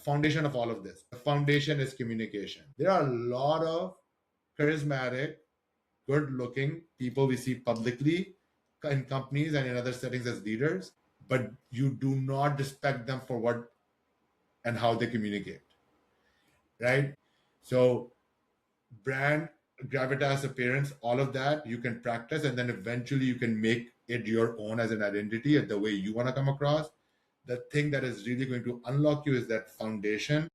foundation of all of this. The foundation is communication. There are a lot of charismatic, good looking people we see publicly in companies and in other settings as leaders, but you do not respect them for what and how they communicate, right? So, brand, gravitas, appearance, all of that you can practice, and then eventually you can make it your own as an identity and the way you want to come across. The thing that is really going to unlock you is that foundation.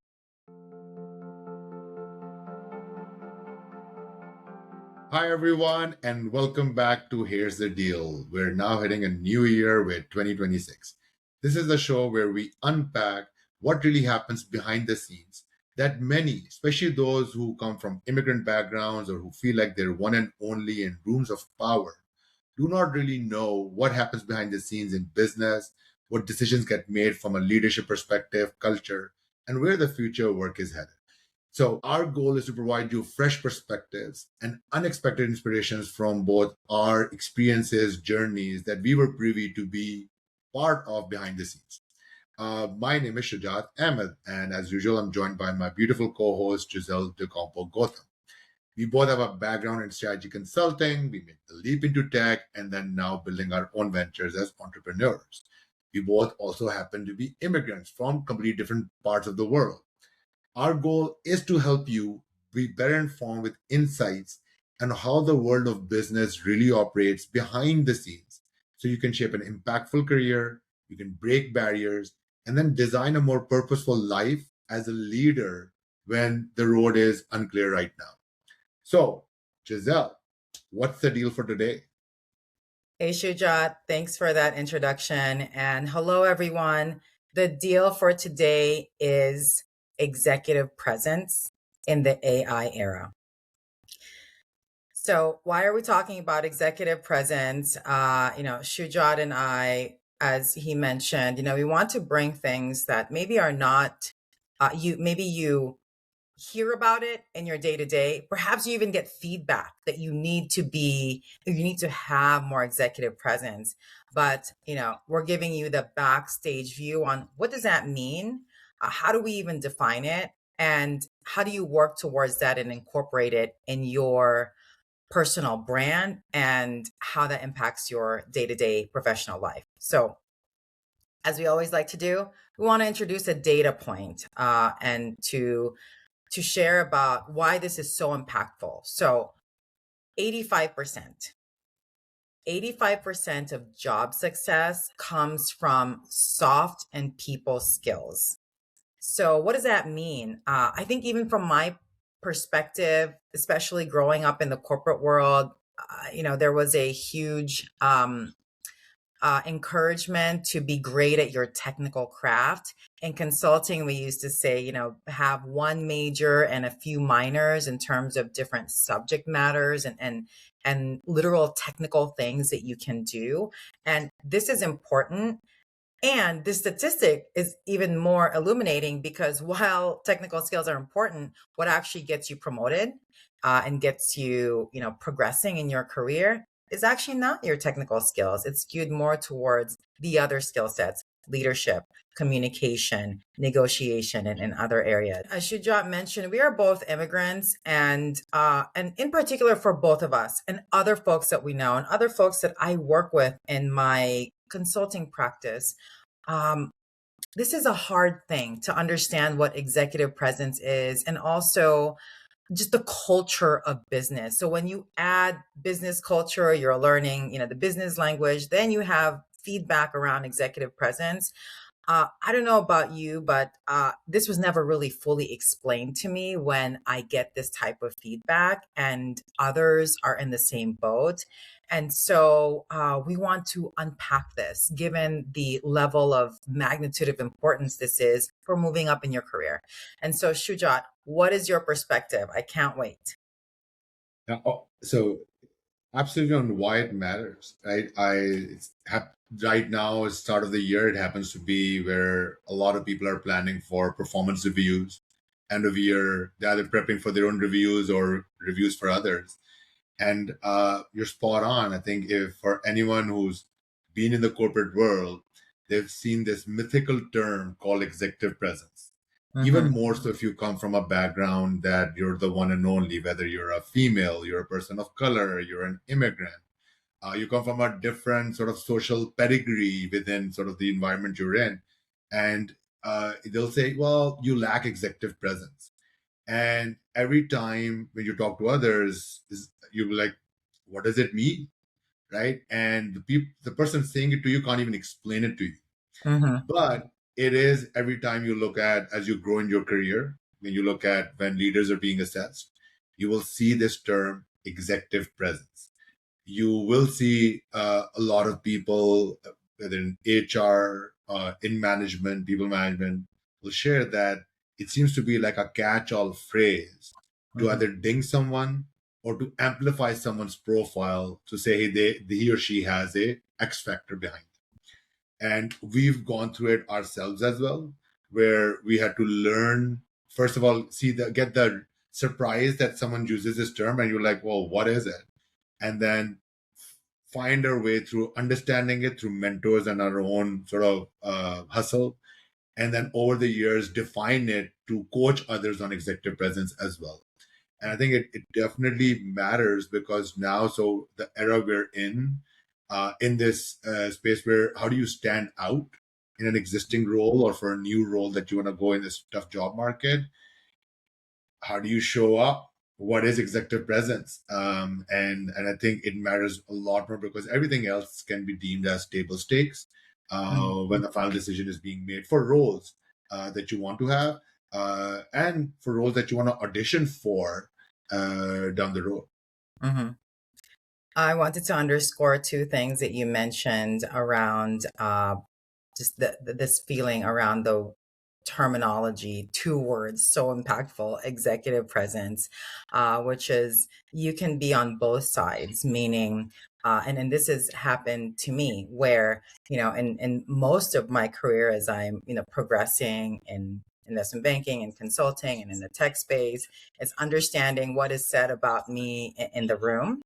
Hi, everyone, and welcome back to Here's the Deal. We're now hitting a new year with 2026. This is the show where we unpack what really happens behind the scenes that many, especially those who come from immigrant backgrounds or who feel like they're one and only in rooms of power, do not really know what happens behind the scenes in business, what decisions get made from a leadership perspective, culture, and where the future of work is headed. So, our goal is to provide you fresh perspectives and unexpected inspirations from both our experiences, journeys that we were privy to be part of behind the scenes. My name is Shujaat Ahmed, and as usual, I'm joined by my beautiful co host, Giselle De Campo Gotham. We both have a background in strategy consulting. We made the leap into tech and then now building our own ventures as entrepreneurs. We both also happen to be immigrants from completely different parts of the world. Our goal is to help you be better informed with insights on how the world of business really operates behind the scenes. So you can shape an impactful career, you can break barriers, and then design a more purposeful life as a leader when the road is unclear right now. So, Giselle, what's the deal for today? Hey, Shujaat, thanks for that introduction. And hello, everyone. The deal for today is executive presence in the AI era. So, why are we talking about executive presence? Shujaat and I, as he mentioned, we want to bring things that maybe are not you hear about it in your day to day. Perhaps you even get feedback that you need to have more executive presence. But, we're giving you the backstage view on what does that mean? How do we even define it? And how do you work towards that and incorporate it in your personal brand and how that impacts your day to day professional life? So, as we always like to do, we want to introduce a data point and to share about why this is so impactful. So 85%, 85% of job success comes from soft and people skills. So what does that mean? I think even from my perspective, especially growing up in the corporate world, there was a huge encouragement to be great at your technical craft. In consulting, we used to say, have one major and a few minors in terms of different subject matters and literal technical things that you can do. And this is important. And this statistic is even more illuminating because while technical skills are important, what actually gets you promoted and gets you, progressing in your career is actually not your technical skills. It's skewed more towards the other skill sets, leadership, communication, negotiation, and other areas. As Shujat mentioned, we are both immigrants and in particular for both of us and other folks that we know and other folks that I work with in my consulting practice. This is a hard thing to understand what executive presence is and also just the culture of business. So when you add business culture, you're learning, the business language, then you have feedback around executive presence. I don't know about you, but this was never really fully explained to me when I get this type of feedback and others are in the same boat. And so we want to unpack this given the level of magnitude of importance this is for moving up in your career. And so, Shujat, what is your perspective? I can't wait. So absolutely on why it matters, right? Right now, it's start of the year. It happens to be where a lot of people are planning for performance reviews. End of year, they're either prepping for their own reviews or reviews for others. And you're spot on. I think if for anyone who's been in the corporate world, they've seen this mythical term called executive presence. Even Mm-hmm. more so if you come from a background that you're the one and only, whether you're a female, you're a person of color, you're an immigrant, you come from a different sort of social pedigree within sort of the environment you're in. And they'll say, well, you lack executive presence. And every time when you talk to others, you'll be like, what does it mean? Right? And the person saying it to you can't even explain it to you. Mm-hmm. But it is every time you look at as you grow in your career, when you look at when leaders are being assessed, you will see this term executive presence. You will see a lot of people, whether in HR, in management, people management, will share that it seems to be like a catch-all phrase to Mm-hmm. either ding someone or to amplify someone's profile to say, hey, he or she has a X factor behind. And we've gone through it ourselves as well, where we had to learn, first of all, get the surprise that someone uses this term and you're like, well, what is it? And then find our way through understanding it through mentors and our own sort of hustle. And then over the years, define it to coach others on executive presence as well. And I think it definitely matters because now, so the era we're in this space where how do you stand out in an existing role or for a new role that you want to go in this tough job market? How do you show up? What is executive presence? And I think it matters a lot more because everything else can be deemed as table stakes when the final decision is being made for roles that you want to have and for roles that you want to audition for down the road. Mm-hmm. I wanted to underscore two things that you mentioned around just this feeling around the terminology, two words so impactful, executive presence, which is you can be on both sides, meaning, and this has happened to me where, in most of my career as I'm, progressing in investment banking and consulting and in the tech space, it's understanding what is said about me in the room.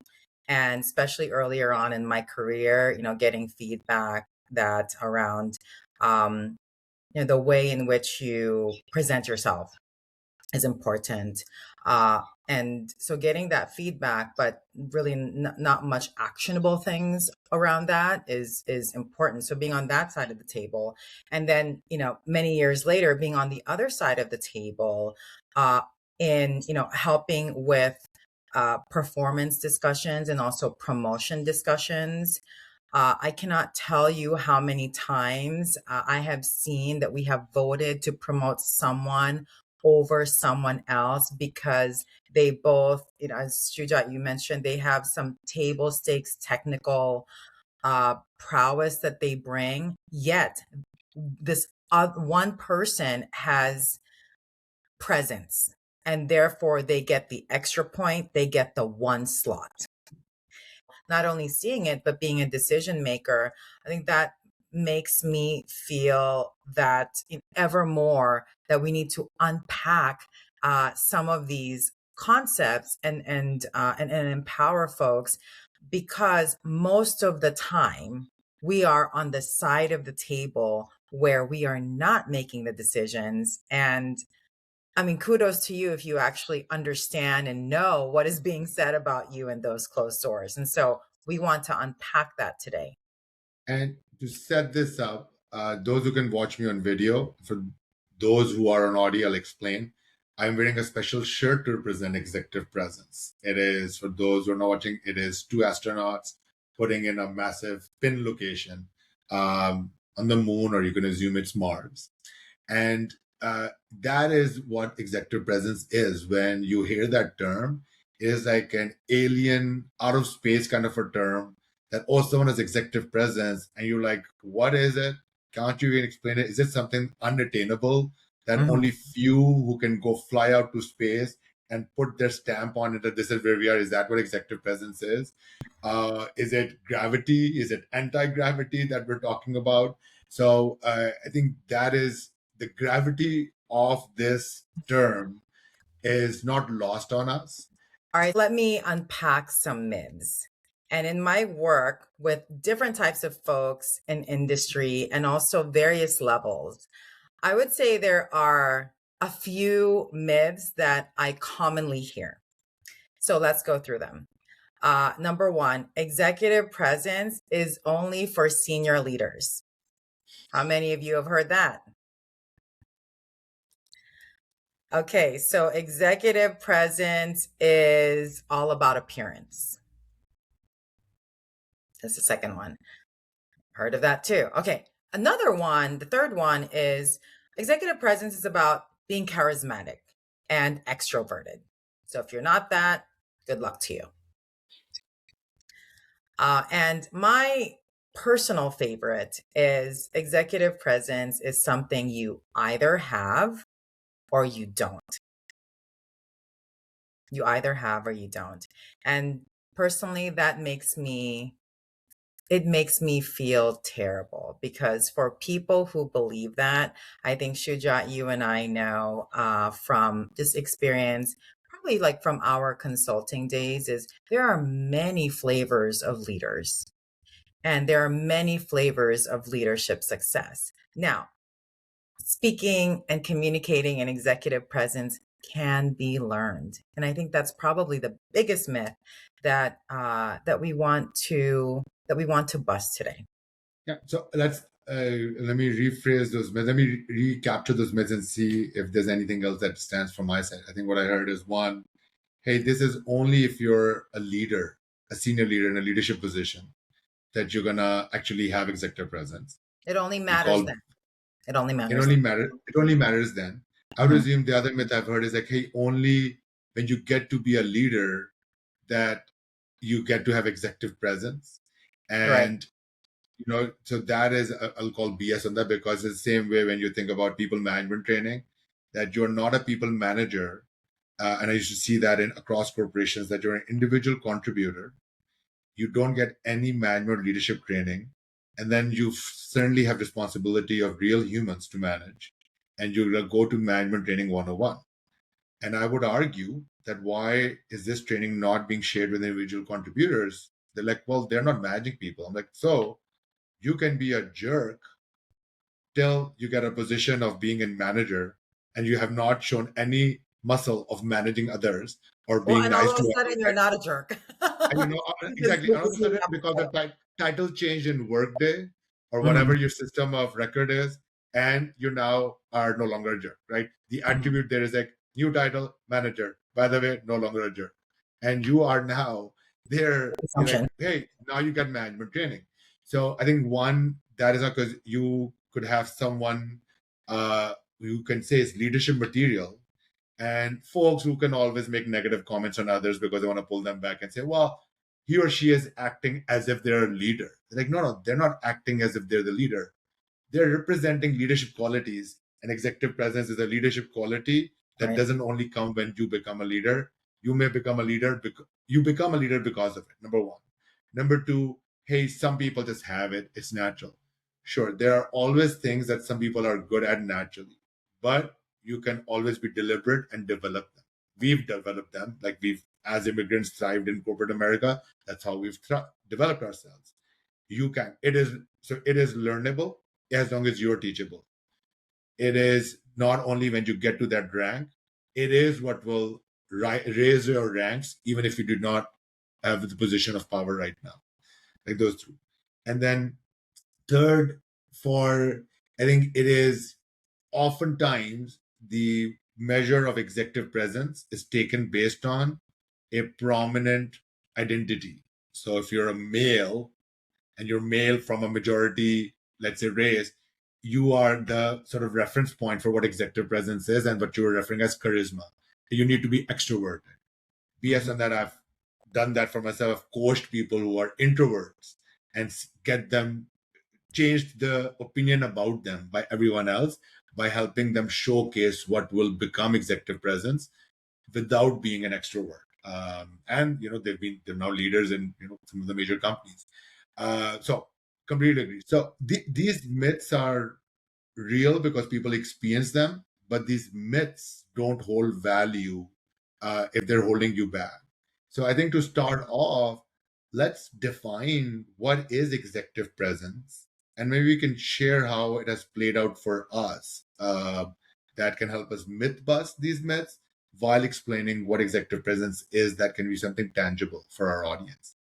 And especially earlier on in my career, getting feedback that around um, the way in which you present yourself is important. And so getting that feedback, but really not much actionable things around that is important. So being on that side of the table, and then many years later, being on the other side of the table, in helping with performance discussions and also promotion discussions. I cannot tell you how many times I have seen that we have voted to promote someone over someone else because they both, as Shujaat, you mentioned, they have some table stakes technical prowess that they bring. Yet, this one person has presence, and therefore they get the extra point, they get the one slot. Not only seeing it, but being a decision maker, I think that makes me feel that ever more that we need to unpack some of these concepts and empower folks because most of the time we are on the side of the table where we are not making the decisions. And I mean, kudos to you if you actually understand and know what is being said about you in those closed doors. And so we want to unpack that today. And to set this up, those who can watch me on video, for those who are on audio, I'll explain. I'm wearing a special shirt to represent executive presence. It is, for those who are not watching, it is two astronauts putting in a massive pin location on the moon, or you can assume it's Mars. And that is what executive presence is. When you hear that term, it is like an alien, out of space kind of a term that, oh, someone has executive presence. And you're like, what is it? Can't you even explain it? Is it something unattainable that Mhm. only few who can go fly out to space and put their stamp on it that this is where we are? Is that what executive presence is? Is it gravity? Is it anti gravity that we're talking about? So I think that is the gravity of this term is not lost on us. All right, let me unpack some myths. And in my work with different types of folks in industry and also various levels, I would say there are a few myths that I commonly hear. So let's go through them. Number one, executive presence is only for senior leaders. How many of you have heard that? Okay, so executive presence is all about appearance. That's the second one. Heard of that too. Okay, another one, the third one is executive presence is about being charismatic and extroverted. So if you're not that, good luck to you. And my personal favorite is executive presence is something you either have or you don't. You either have or you don't. And personally, it makes me feel terrible because for people who believe that, I think Shujat, you and I know from this experience, probably like from our consulting days, is there are many flavors of leaders and there are many flavors of leadership success. Now, speaking and communicating an executive presence can be learned, and I think that's probably the biggest myth that we want to bust today. Yeah. So let me rephrase those myths. Let me recapture those myths and see if there's anything else that stands from my side. I think what I heard is one, hey, this is only if you're a leader, a senior leader in a leadership position, that you're gonna actually have executive presence. It only We matters call then. It only it matters only matter. It only matters then. I would then. Mhm. assume the other myth I've heard is like, hey, only when you get to be a leader that you get to have executive presence, Right, and so that is I'll call BS on that, because it's the same way when you think about people management training, that you're not a people manager, and I used to see that in across corporations, that you're an individual contributor. You don't get any management leadership training, and then you certainly have responsibility of real humans to manage, and you go to management training 101. And I would argue that why is this training not being shared with individual contributors? They're like, well, they're not managing people. I'm like, so you can be a jerk till you get a position of being a manager, and you have not shown any muscle of managing others or well, being and all nice of a to sudden you're others. not a jerk. And Because exactly, this all of a is the sudden, because the example. title changed in Workday or whatever Mhm, your system of record is, and you now are no longer a jerk, right? The mhm. attribute there is like new title, manager. By the way, no longer a jerk. And you are now there, you're Assumption. like, hey, now you get management training. So I think one, that is because you could have someone who can say it's leadership material, and folks who can always make negative comments on others because they want to pull them back and say, well, he or she is acting as if they're a leader. Like, no, they're not acting as if they're the leader. They're representing leadership qualities. And executive presence is a leadership quality that Right, doesn't only come when you become a leader. You may become a leader because you become a leader because of it. Number one. Number two, hey, some people just have it. It's natural. Sure, there are always things that some people are good at naturally, but you can always be deliberate and develop them. We've developed them, like we've, as immigrants, thrived in corporate America. That's how we've developed ourselves. You can. It is learnable as long as you're teachable. It is not only when you get to that rank, it is what will raise your ranks, even if you do not have the position of power right now. Like those two. And then third, for I think it is oftentimes the measure of executive presence is taken based on a prominent identity. So if you're a male and you're male from a majority, let's say, race, you are the sort of reference point for what executive presence is and what you're referring as charisma. You need to be extroverted. BS mhm, on that, I've done that for myself. I've coached people who are introverts and get them changed the opinion about them by everyone else by helping them showcase what will become executive presence without being an extrovert. And they're now leaders in some of the major companies. So completely agree. So these myths are real because people experience them, but these myths don't hold value if they're holding you back. So I think to start off, let's define what is executive presence, and maybe we can share how it has played out for us. that can help us myth bust these myths while explaining what executive presence is that can be something tangible for our audience.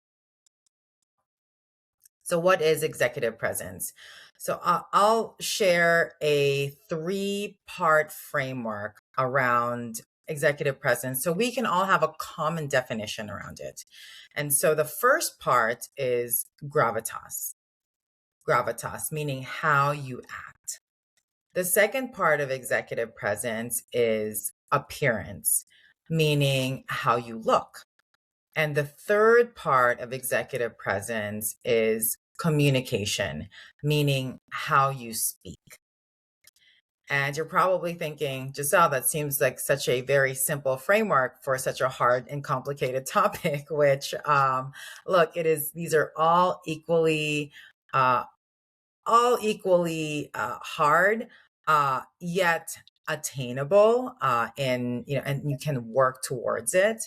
So, what is executive presence? So, I'll share a three-part framework around executive presence so we can all have a common definition around it. And so, the first part is gravitas, gravitas, meaning how you act. The second part of executive presence is appearance, meaning how you look. And the third part of executive presence is communication, meaning how you speak. And you're probably thinking, Giselle, that seems like such a very simple framework for such a hard and complicated topic, which, look, it is, these are uh, all equally hard, yet attainable, and you can work towards it.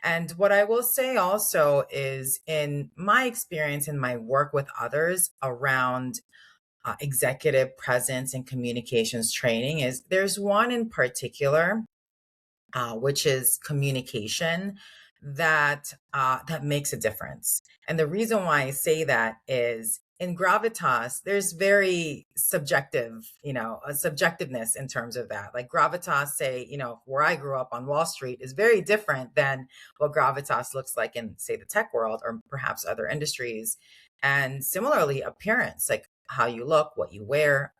And what I will say also is, in my experience, in my work with others around executive presence and communications training, is there's one in particular, which is communication, that makes a difference. And the reason why I say that is, in gravitas, there's very subjective, a subjectiveness in terms of that. Like gravitas, say, where I grew up on Wall Street is very different than what gravitas looks like in, say, the tech world or perhaps other industries. And similarly, appearance, like how you look, what you wear,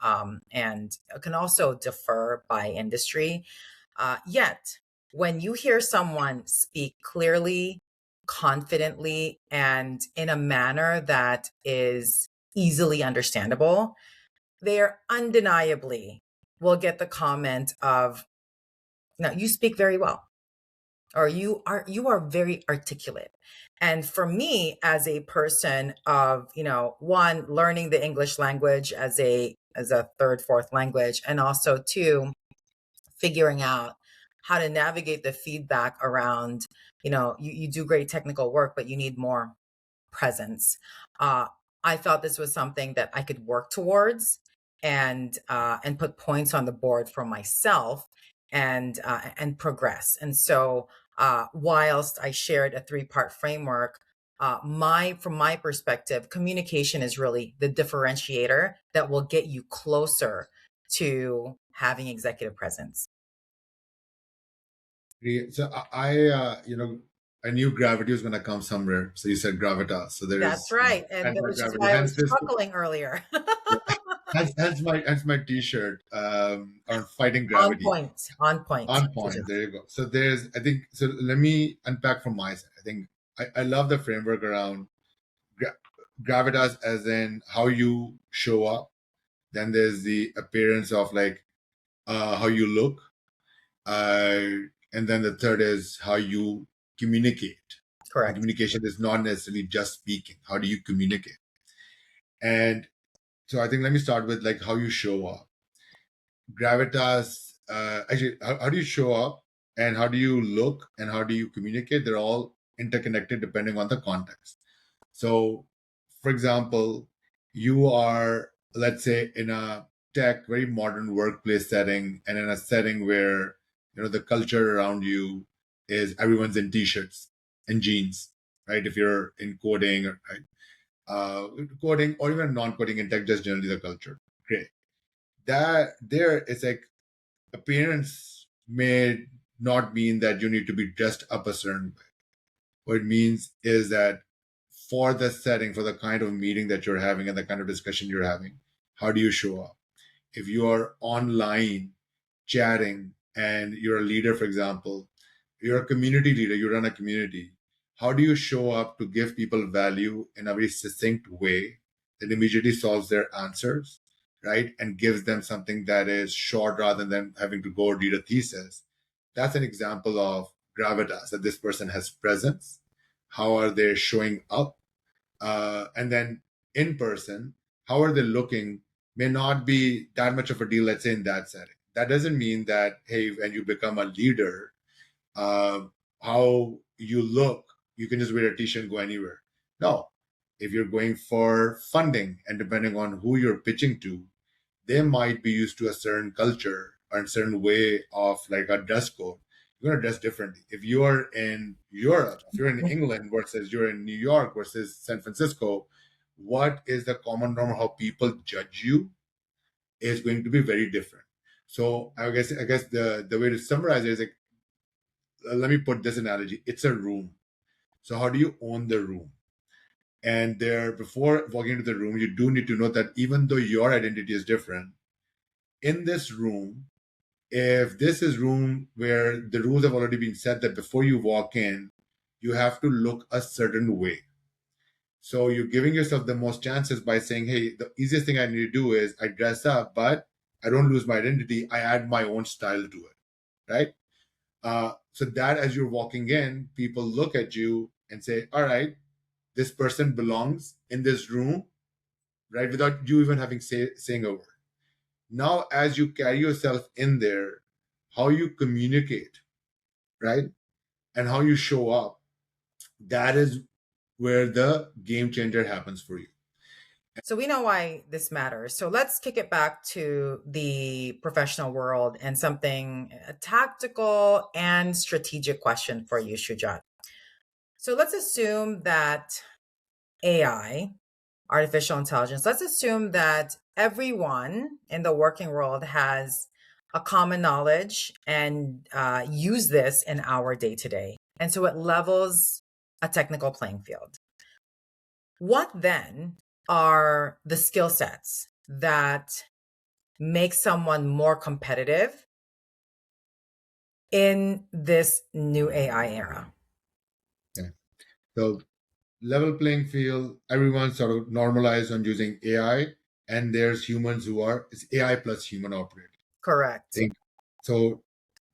and it can also differ by industry. Yet, when you hear someone speak clearly, confidently, and in a manner that is easily understandable, they are undeniably will get the comment of, "No, you speak very well," or "You are very articulate." And for me, as a person of, one, learning the English language as a third, fourth language, and also two, figuring out how to navigate the feedback around, you do great technical work, but you need more presence. Uh, I thought this was something that I could work towards and put points on the board for myself and progress. And so, whilst I shared a three-part framework, from my perspective, communication is really the differentiator that will get you closer to having executive presence. So I knew gravity was going to come somewhere. So you said gravitas. So there That's is, right, and that was just anti-gravity. why I was Hence this, chuckling earlier. yeah. Hence my T-shirt on fighting On gravity. point, on point. On point. There you go. So I think, so let me unpack from my side. I think I love the framework around gra- gravitas, as in how you show up. Then there's the appearance of like how you look, and then the third is how you communicate. And Correct. communication is not necessarily just speaking. How do you communicate? And so I think let me start with like how you show up. Gravitas, actually, how do you show up, and how do you look, and how do you communicate? They're all interconnected depending on the context. So, for example, you are, let's say, in a tech, very modern workplace setting, and in a setting where the culture around you is everyone's in t-shirts and jeans, right? If you're in coding, right? Coding or even non-coding in tech, just generally the culture. Great. That there is like appearance may not mean that you need to be dressed up a certain way. What it means is that for the setting, for the kind of meeting that you're having and the kind of discussion you're having, how do you show up? If you are online chatting and you're a leader, for example, you're a community leader, you run a community, how do you show up to give people value in a very succinct way that immediately solves their answers, right? And gives them something that is short rather than having to go read a thesis. That's an example of gravitas, that this person has presence. How are they showing up? And then in person, how are they looking may not be that much of a deal, let's say, in that setting. That doesn't mean that, hey, when you become a leader, uh, how you look, you can just wear a t-shirt and go anywhere. No. If you're going for funding, and depending on who you're pitching to, they might be used to a certain culture or a certain way of like a dress code, you're going to dress differently. If you are in Europe, if you're in England versus you're in New York versus San Francisco, what is the common norm? How people judge you is going to be very different. So I guess the way to summarize it is like, let me put this analogy. It's a room. So how do you own the room? And there, before walking into the room, you do need to know that even though your identity is different, in this room, if this is room where the rules have already been set that before you walk in, you have to look a certain way. So you're giving yourself the most chances by saying, hey, the easiest thing I need to do is I dress up, but I don't lose my identity. I add my own style to it, right? So that as you're walking in, people look at you and say, all right, this person belongs in this room, right? Without you even having saying a word. Now, as you carry yourself in there, how you communicate, right? And how you show up, that is where the game changer happens for you. So we know why this matters. So let's kick it back to the professional world and something a tactical and strategic question for you, Shujat. So let's assume that AI, artificial intelligence, let's assume that everyone in the working world has a common knowledge and use this in our day to day. And so it levels a technical playing field. What then are the skill sets that make someone more competitive in this new AI era? Yeah. So level playing field, everyone sort of normalized on using AI, and there's humans who are it's AI plus human operating. Correct. Think so.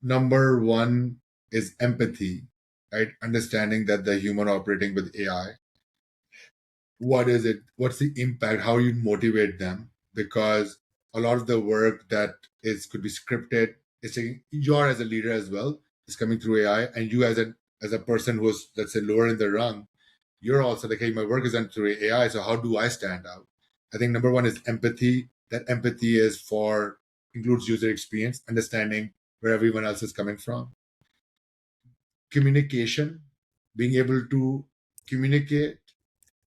Number one is empathy, right? Understanding that the human operating with AI, what is it? What's the impact? How you motivate them? Because a lot of the work that is could be scripted. It's saying you're as a leader as well is coming through AI, and you as a person who's, let's say, lower in the rung, you're also like, hey, my work is done through AI, so how do I stand out? I think number one is empathy. That empathy is for includes user experience, understanding where everyone else is coming from. Communication, being able to communicate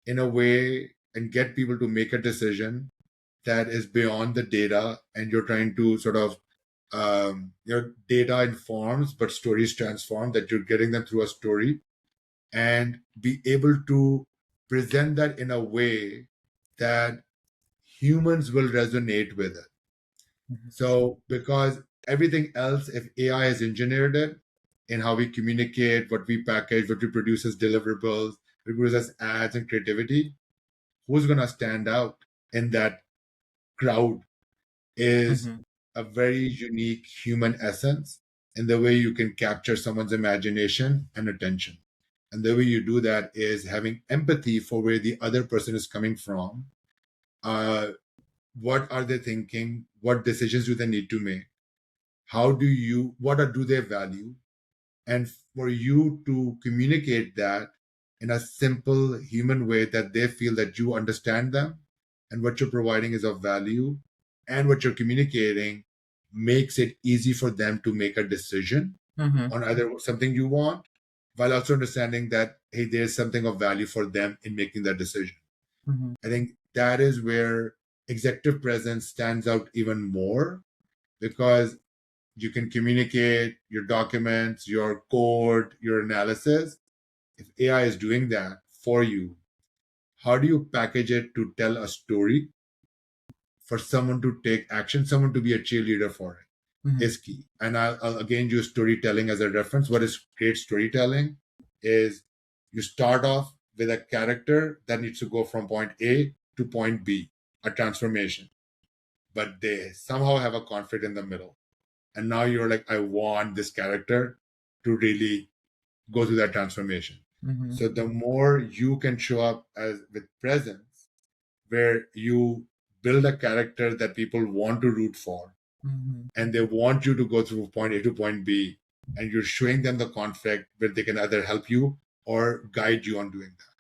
in a way and get people to make a decision that is beyond the data, and you're trying to sort of your data informs but stories transform, that you're getting them through a story and be able to present that in a way that humans will resonate with it. Mhm. So because everything else, if AI has engineered it in how we communicate, what we package, what we produce as deliverables, we produce as ads and creativity, who's going to stand out in that crowd is Mhm. a very unique human essence in the way you can capture someone's imagination and attention. And the way you do that is having empathy for where the other person is coming from. Uh, what are they thinking? What decisions do they need to make? Do they value? And for you to communicate that in a simple human way that they feel that you understand them and what you're providing is of value and what you're communicating makes it easy for them to make a decision Mhm. on either something you want, while also understanding that hey, there's something of value for them in making that decision. Mhm. I think that is where executive presence stands out even more, because you can communicate your documents, your code, your analysis. If AI is doing that for you, how do you package it to tell a story for someone to take action, someone to be a cheerleader for it Mhm. is key. And I'll again use storytelling as a reference. What is great storytelling is you start off with a character that needs to go from point A to point B, a transformation, but they somehow have a conflict in the middle. And now you're like, I want this character to really go through that transformation. Mhm. So the more you can show up as with presence, where you build a character that people want to root for, Mhm. and they want you to go through point A to point B, and you're showing them the conflict where they can either help you or guide you on doing that.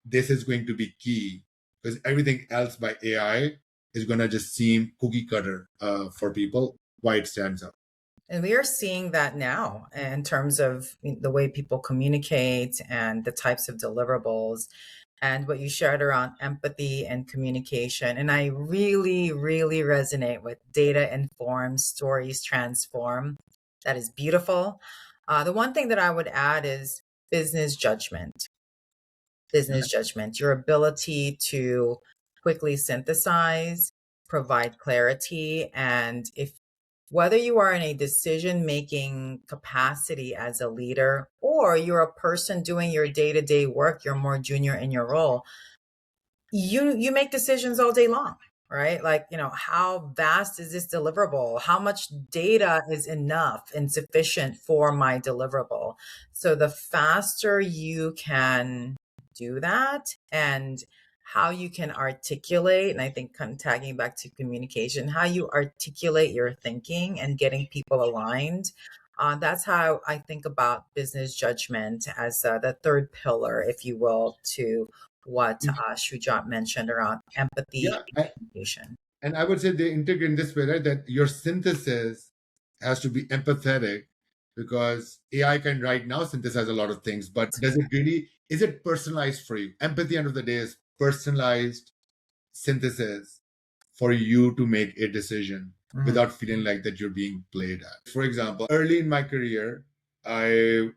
This is going to be key, because everything else by AI is going to just seem cookie cutter for people. why it stands out. And we are seeing that now in terms of the way people communicate and the types of deliverables and what you shared around empathy and communication. And I really, really resonate with data informs, stories transform. That is beautiful. The one thing that I would add is business judgment. Business judgment, your ability to quickly synthesize, provide clarity, and if whether you are in a decision making capacity as a leader or you're a person doing your day to day work, you're more junior in your role, you make decisions all day long, right? Like, how vast is this deliverable? How much data is enough and sufficient for my deliverable? So the faster you can do that, and how you can articulate, and I think kind of tagging back to communication, how you articulate your thinking and getting people aligned. That's how I think about business judgment as the third pillar, if you will, to what Shujaat mentioned around empathy Yeah, and communication. and I would say they integrate in this way, right? That your synthesis has to be empathetic because AI can right now synthesize a lot of things, but does it really, is it personalized for you? Empathy, end of the day, is personalized synthesis for you to make a decision Mhm. without feeling like that you're being played at. For example, early in my career, I,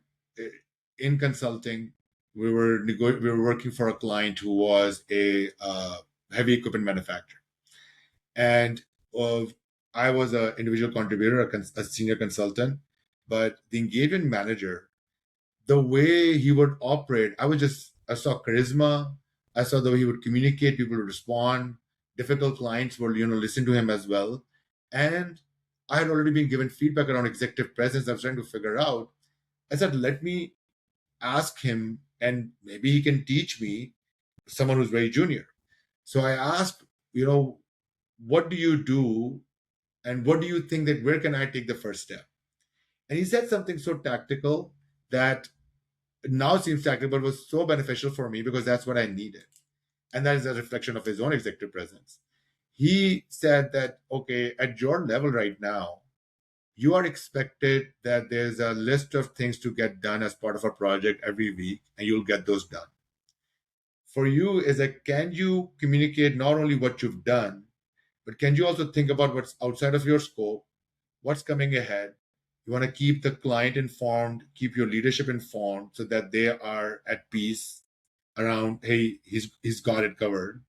in consulting, we were working for a client who was a heavy equipment manufacturer, and uh, I was an individual contributor, a senior consultant, but the engagement manager, the way he would operate, I saw charisma. I saw the way he would communicate, people would respond. Difficult clients would, listen to him as well. And I had already been given feedback around executive presence. I was trying to figure out. I said, let me ask him, and maybe he can teach me, someone who's very junior. So I asked, you know, what do you do? And what do you think that where can I take the first step? And he said something so tactical that now seems tactical, but was so beneficial for me because that's what I needed. And that is a reflection of his own executive presence. He said that, okay, at your level right now, you are expected that there's a list of things to get done as part of a project every week, and you'll get those done. For you, is that can you communicate not only what you've done, but can you also think about what's outside of your scope, what's coming ahead? You want to keep the client informed, keep your leadership informed so that they are at peace around, hey, he's got it covered.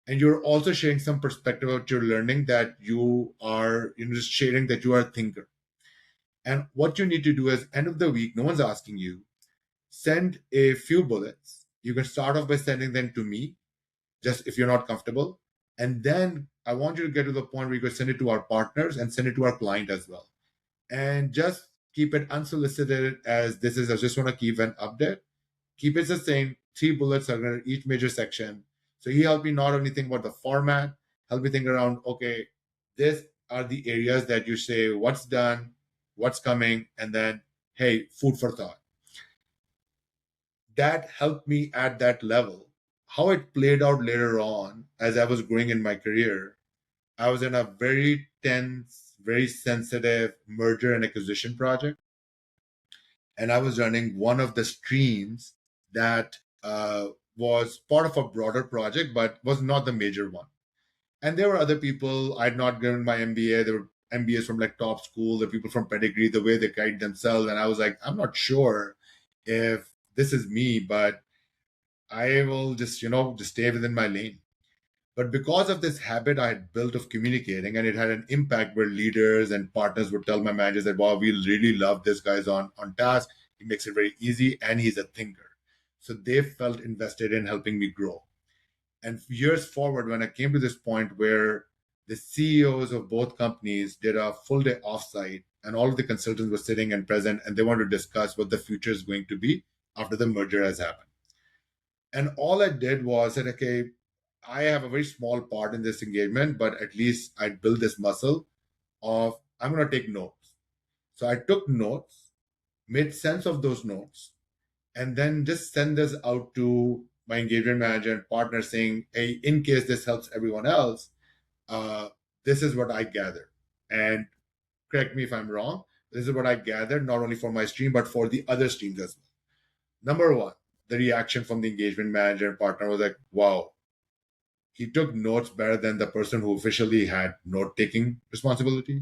And you're also sharing some perspective about your learning that you are, just sharing that you are a thinker. And what you need to do is end of the week, no one's asking you, send a few bullets. You can start off by sending them to me, just if you're not comfortable. And then I want you to get to the point where you can send it to our partners and send it to our client as well. And just keep it unsolicited, as this is, I just want to keep an update. Keep it the same. Three bullets are going to each major section. So he helped me not only think about the format, help me think around, okay, this are the areas that you say what's done, what's coming, and then, hey, food for thought. That helped me at that level. How it played out later on as I was growing in my career, I was in a very tense, very sensitive merger and acquisition project. And I was running one of the streams that was part of a broader project, but was not the major one. And there were other people. I'd not given my MBA. There were MBAs from like top school, the people from pedigree, the way they guide themselves. And I was like, I'm not sure if this is me, but I will just, just stay within my lane. But because of this habit I had built of communicating, and it had an impact where leaders and partners would tell my managers that, wow, we really love this guy's on task. He makes it very easy and he's a thinker. So they felt invested in helping me grow. And years forward, when I came to this point where the CEOs of both companies did a full day offsite and all of the consultants were sitting and present and they wanted to discuss what the future is going to be after the merger has happened. And all I did was said, okay, I have a very small part in this engagement, but at least I built this muscle of I'm going to take notes. So I took notes, made sense of those notes, and then just send this out to my engagement manager and partner saying, hey, in case this helps everyone else, uh, this is what I gather. And Correct me if I'm wrong. This is what I gathered, not only for my stream, but for the other streams as well. Number one, the reaction from the engagement manager and partner was like, wow, he took notes better than the person who officially had note taking responsibility.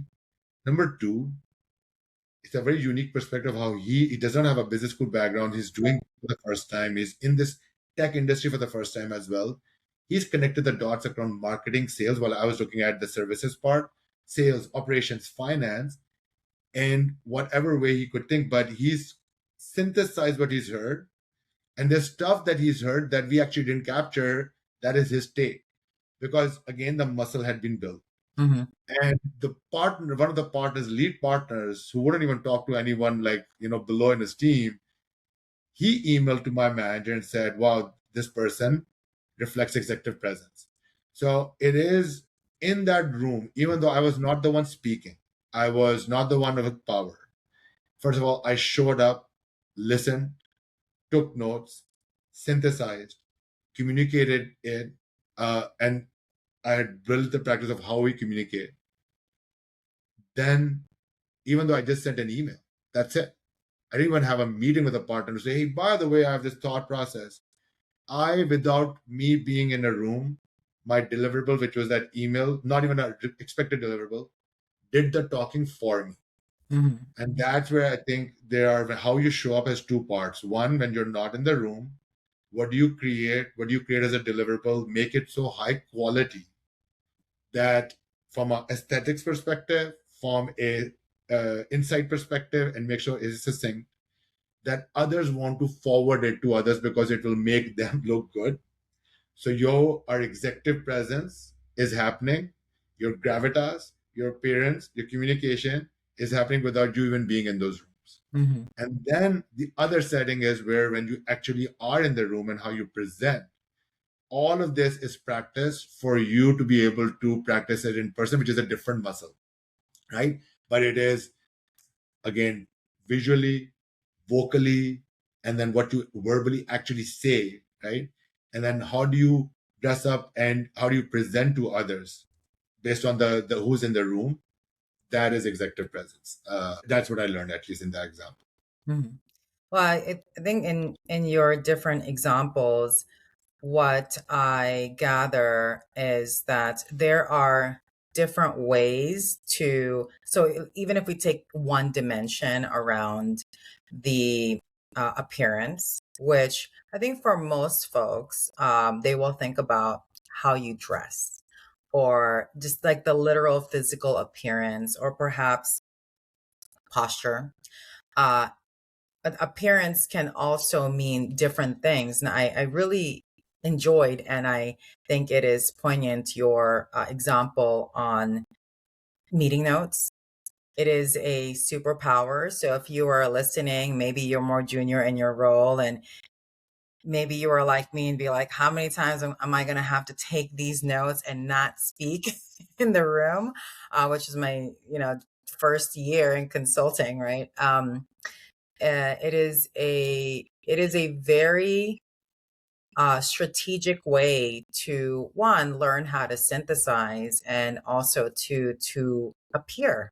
Number two, it's a very unique perspective how he does not have a business school background. He's doing it for the first time. He's in this tech industry for the first time as well. He's connected the dots around marketing, sales, while I was looking at the services part, sales, operations, finance, and whatever way he could think. But he's synthesized what he's heard. And there's stuff that he's heard that we actually didn't capture. That is his take. Because again, the muscle had been built. Mm-hmm. And the partner, one of the partners, lead partners, who wouldn't even talk to anyone like, below in his team, he emailed to my manager and said, wow, this person reflects executive presence. So it is in that room, even though I was not the one speaking, I was not the one with power. First of all, I showed up, listened, took notes, synthesized, communicated it, and I had built the practice of how we communicate. Then, even though I just sent an email, that's it. I didn't even have a meeting with a partner to say, hey, by the way, I have this thought process. Without me being in a room, my deliverable, which was that email, not even an expected deliverable, did the talking for me. Mm-hmm. And that's where I think there are how you show up as two parts. One, when you're not in the room, what do you create? What do you create as a deliverable? Make it so high quality that from an aesthetics perspective, from a insight perspective, and make sure it's succinct, that others want to forward it to others because it will make them look good. So our executive presence is happening, your gravitas, your appearance, your communication is happening without you even being in those rooms. Mm-hmm. And then the other setting is where when you actually are in the room and how you present, all of this is practice for you to be able to practice it in person, which is a different muscle, right? But it is, again, visually, vocally, and then what you verbally actually say, right? And then how do you dress up and how do you present to others based on the who's in the room? That is executive presence. That's what I learned, at least in that example. Mm-hmm. Well, I think in your different examples, what I gather is that there are different ways to, so even if we take one dimension around the appearance, which I think for most folks, they will think about how you dress or just like the literal physical appearance or perhaps posture. Uh, Appearance can also mean different things. And I really enjoyed, and I think it is poignant, your example on meeting notes. It is a superpower. So if you are listening, maybe you're more junior in your role, and maybe you are like me and be like, how many times am I going to have to take these notes and not speak in the room, which is my, first year in consulting, right? It is a very strategic way to one learn how to synthesize and also to appear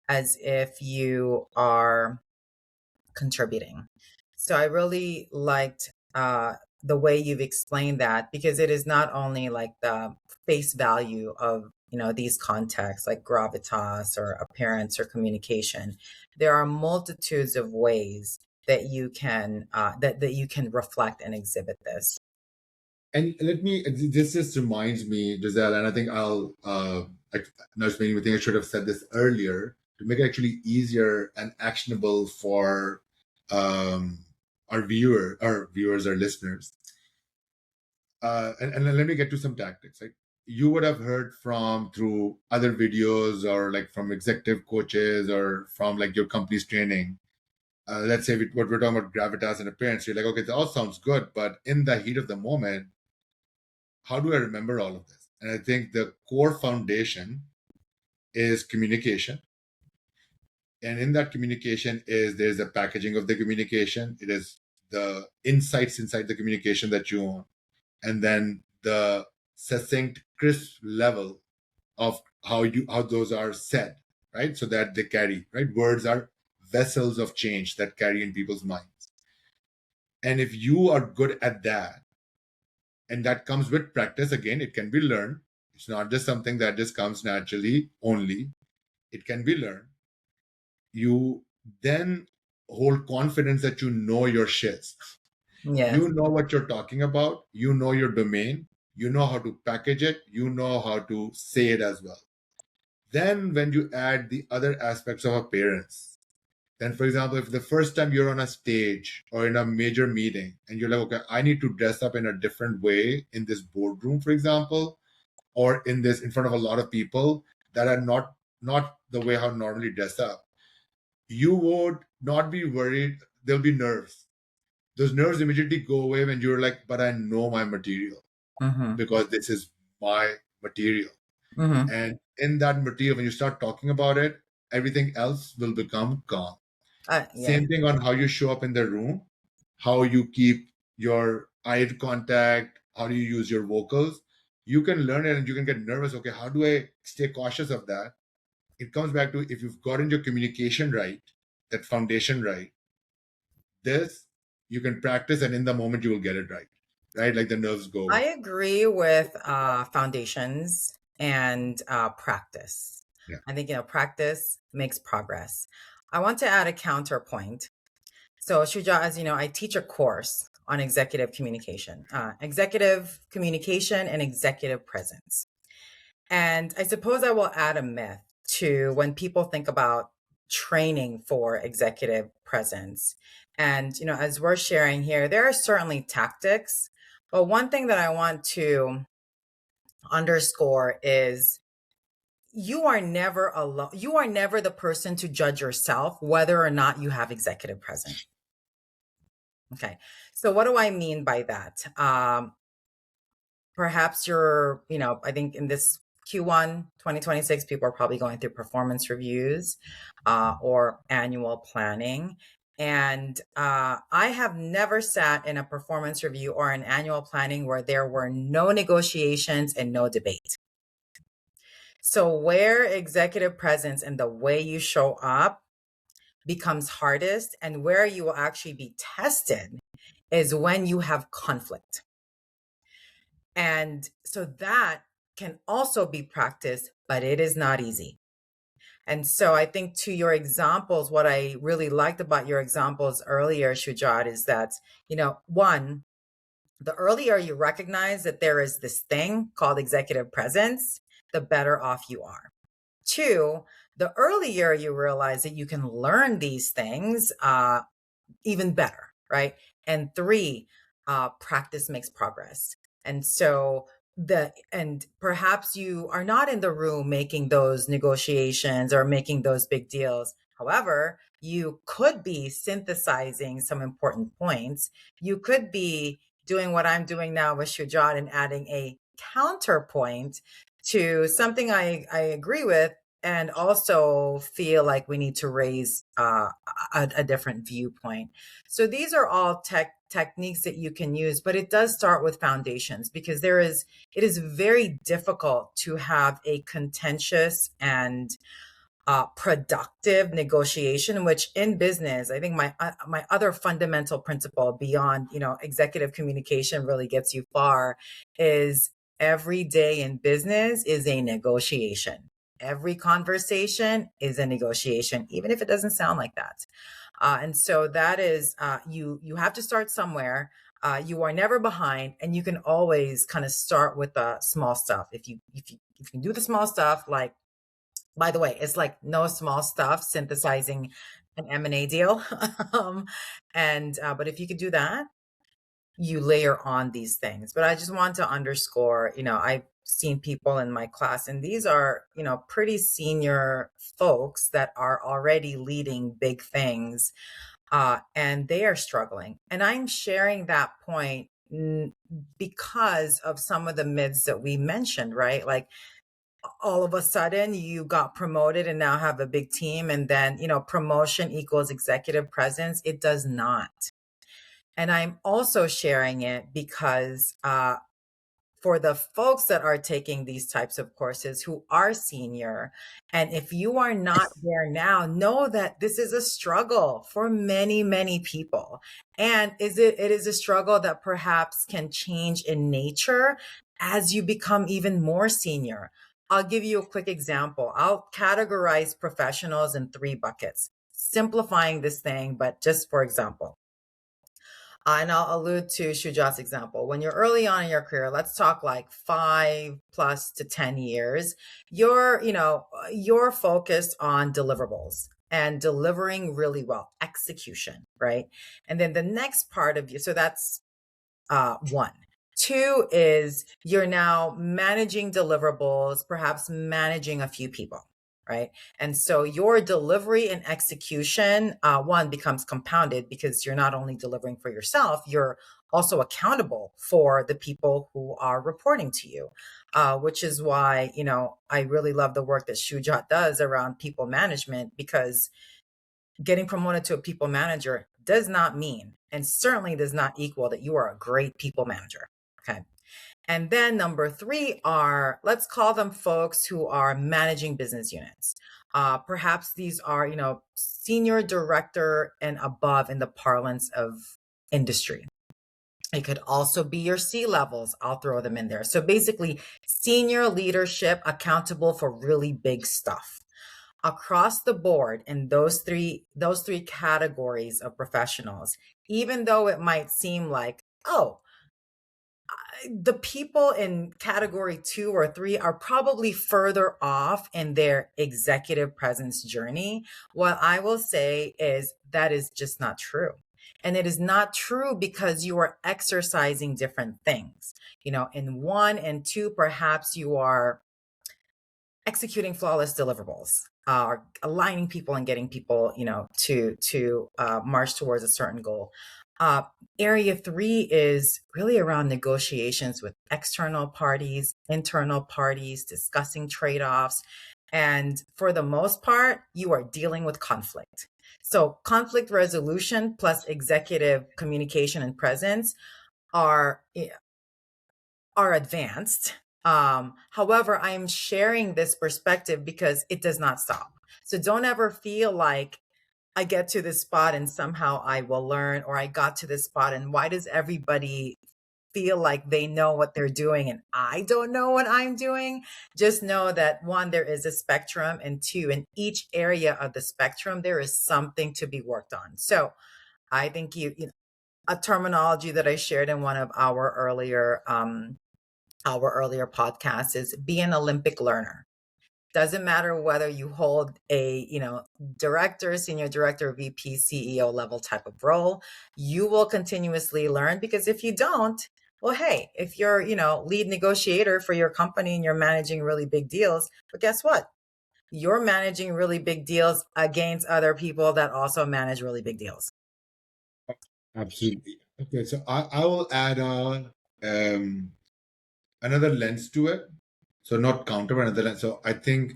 as if you are contributing. So I really liked the way you've explained that, because it is not only like the face value of these contexts like gravitas or appearance or communication. There are multitudes of ways that you can that you can reflect and exhibit this. And this just reminds me, Giselle, and I think nudge me, I think I should have said this earlier to make it actually easier and actionable for um, our viewers, our listeners. And let me get to some tactics. Like you would have heard from through other videos or like from executive coaches or from like your company's training. Let's say what we're talking about gravitas and appearance. You're like, okay, that all sounds good, but in the heat of the moment, how do I remember all of this? And I think the core foundation is communication. And in that communication there's the packaging of the communication. It is the insights inside the communication that you want. And then the succinct, crisp level of how those are said, right? So that they carry, right? Words are vessels of change that carry in people's minds. And if you are good at that, and that comes with practice, again, it can be learned. It's not just something that just comes naturally only, it can be learned. You then hold confidence that you know your shits. Yes. You know what you're talking about, you know your domain, you know how to package it, you know how to say it as well. Then, when you add the other aspects of appearance, then, for example, if the first time you're on a stage or in a major meeting and you're like, okay, I need to dress up in a different way in this boardroom, for example, or in front of a lot of people that are not the way how normally dress up, you would not be worried. There'll be nerves. Those nerves immediately go away when you're like, but I know my material Mm-hmm. because this is my material. Mm-hmm. And in that material, when you start talking about it, everything else will become calm. Yes. Same thing on how you show up in the room, how you keep your eye contact, how do you use your vocals. You can learn it and you can get nervous. Okay, how do I stay cautious of that? It comes back to if you've gotten your communication right, that foundation right, this you can practice and in the moment you will get it right. Right? Like the nerves go I away. agree with foundations and practice. Yeah. I think, practice makes progress. I want to add a counterpoint. So, Shuja, as you know, I teach a course on executive communication and executive presence. And I suppose I will add a myth to when people think about training for executive presence. And, as we're sharing here, there are certainly tactics. But one thing that I want to underscore is you are never alone. You are never the person to judge yourself whether or not you have executive presence. Okay. So what do I mean by that? Perhaps I think in this Q1 2026, people are probably going through performance reviews or annual planning. And I have never sat in a performance review or an annual planning where there were no negotiations and no debate. So, where executive presence and the way you show up becomes hardest, and where you will actually be tested is when you have conflict. And so that can also be practiced, but it is not easy. And so I think to your examples, what I really liked about your examples earlier, Shujat, is that, one, the earlier you recognize that there is this thing called executive presence, the better off you are. Two, the earlier you realize that you can learn these things, even better, right? And three, practice makes progress. And so and perhaps you are not in the room making those negotiations or making those big deals. However, you could be synthesizing some important points. You could be doing what I'm doing now with Shujat and adding a counterpoint to something I agree with, and also feel like we need to raise a different viewpoint. So these are all techniques that you can use, but it does start with foundations because it is very difficult to have a contentious and productive negotiation, which in business, I think my other fundamental principle beyond executive communication really gets you far is every day in business is a negotiation. Every conversation is a negotiation, even if it doesn't sound like that. And so that is you have to start somewhere. You are never behind, and you can always kind of start with the small stuff. If you can do the small stuff, like, by the way, it's like no small stuff synthesizing an M&A deal. But if you could do that, you layer on these things. But I just want to underscore, I've seen people in my class, and these are, pretty senior folks that are already leading big things, and they are struggling. And I'm sharing that point because of some of the myths that we mentioned, right? Like, all of a sudden you got promoted and now have a big team, and then promotion equals executive presence. It does not. And I'm also sharing it because for the folks that are taking these types of courses who are senior, and if you are not there now, know that this is a struggle for many, many people. And it is a struggle that perhaps can change in nature as you become even more senior. I'll give you a quick example. I'll categorize professionals in three buckets, simplifying this thing, but just for example. And I'll allude to Shujaat's example. When you're early on in your career, let's talk like 5+ to 10 years, you're focused on deliverables and delivering really well, execution, right? And then the next part of you, so that's one. Two is you're now managing deliverables, perhaps managing a few people, right? And so your delivery and execution, one becomes compounded because you're not only delivering for yourself, you're also accountable for the people who are reporting to you, which is why, I really love the work that Shujaat does around people management, because getting promoted to a people manager does not mean, and certainly does not equal, that you are a great people manager. Okay. And then number three are, let's call them folks who are managing business units. Perhaps these are, senior director and above in the parlance of industry. It could also be your C levels. I'll throw them in there. So basically, senior leadership accountable for really big stuff across the board in those three categories of professionals. Even though it might seem like, oh, the people in category 2 or 3 are probably further off in their executive presence journey, what I will say is that is just not true. And it is not true because you are exercising different things. In 1 and 2, perhaps you are executing flawless deliverables, or aligning people and getting people, to march towards a certain goal. Area 3 is really around negotiations with external parties, internal parties, discussing trade-offs. And for the most part, you are dealing with conflict. So conflict resolution plus executive communication and presence are advanced. However, I'm sharing this perspective because it does not stop. So don't ever feel like I get to this spot and somehow I will learn, or I got to this spot and why does everybody feel like they know what they're doing and I don't know what I'm doing? Just know that, one, there is a spectrum, and two, in each area of the spectrum, there is something to be worked on. So I think a terminology that I shared in one of our earlier podcast is be an Olympic learner. Doesn't matter whether you hold a, director, senior director, VP, CEO level type of role, you will continuously learn, because if you don't, well, hey, if you're, lead negotiator for your company and you're managing really big deals, but guess what? You're managing really big deals against other people that also manage really big deals. Absolutely. Okay, so I will add another lens to it. So not counter, but another lens. So I think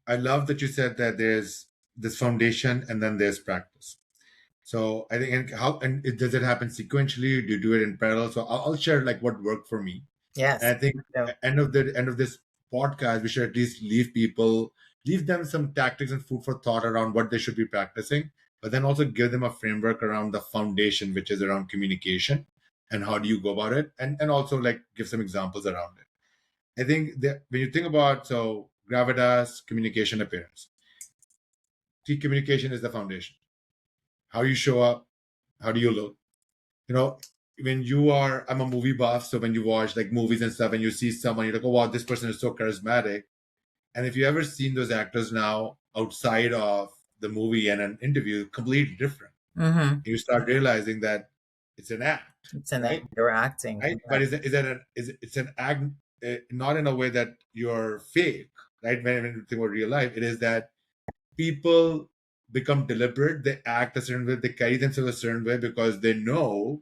I love that you said that there's this foundation and then there's practice. So I think, does it happen sequentially? Do you do it in parallel? So I'll share like what worked for me. Yes. And I think So, end of this podcast, we should at least leave them some tactics and food for thought around what they should be practicing, but then also give them a framework around the foundation, which is around communication and how do you go about it, and also like give some examples around it. I think that when you think about gravitas, communication, appearance, see, communication is the foundation. How you show up, how do you look? You know, when you are, I'm a movie buff, so when you watch like movies and stuff and you see someone, you're like, oh wow, this person is so charismatic. And if you ever seen those actors now outside of the movie and an interview, completely different. mm-hmm. You start realizing that it's an act, It's an right? you're acting. Right? But it's an act, not in a way that you're fake, right? When you think about real life, it is that people become deliberate. They act a certain way. They carry themselves a certain way because they know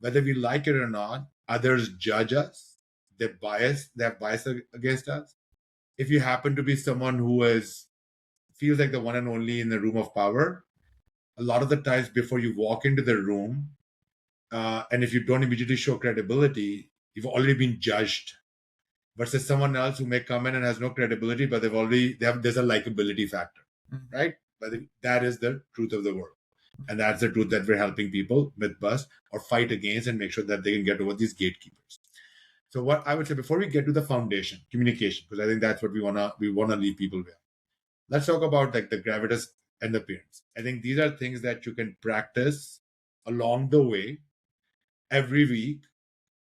whether we like it or not, others judge us. They have bias against us. If you happen to be someone who feels like the one and only in the room of power, a lot of the times before you walk into the room, and if you don't immediately show credibility, You've already been judged versus someone else who may come in and has no credibility, but there's a likability factor, Mhm. right? But that is the truth of the world. And that's the truth that we're helping people with bust or fight against and make sure that they can get over these gatekeepers. So what I would say before we get to the foundation, communication, because I think that's what we wanna leave people with. Let's talk about like the gravitas and the appearance. I think these are things that you can practice along the way every week,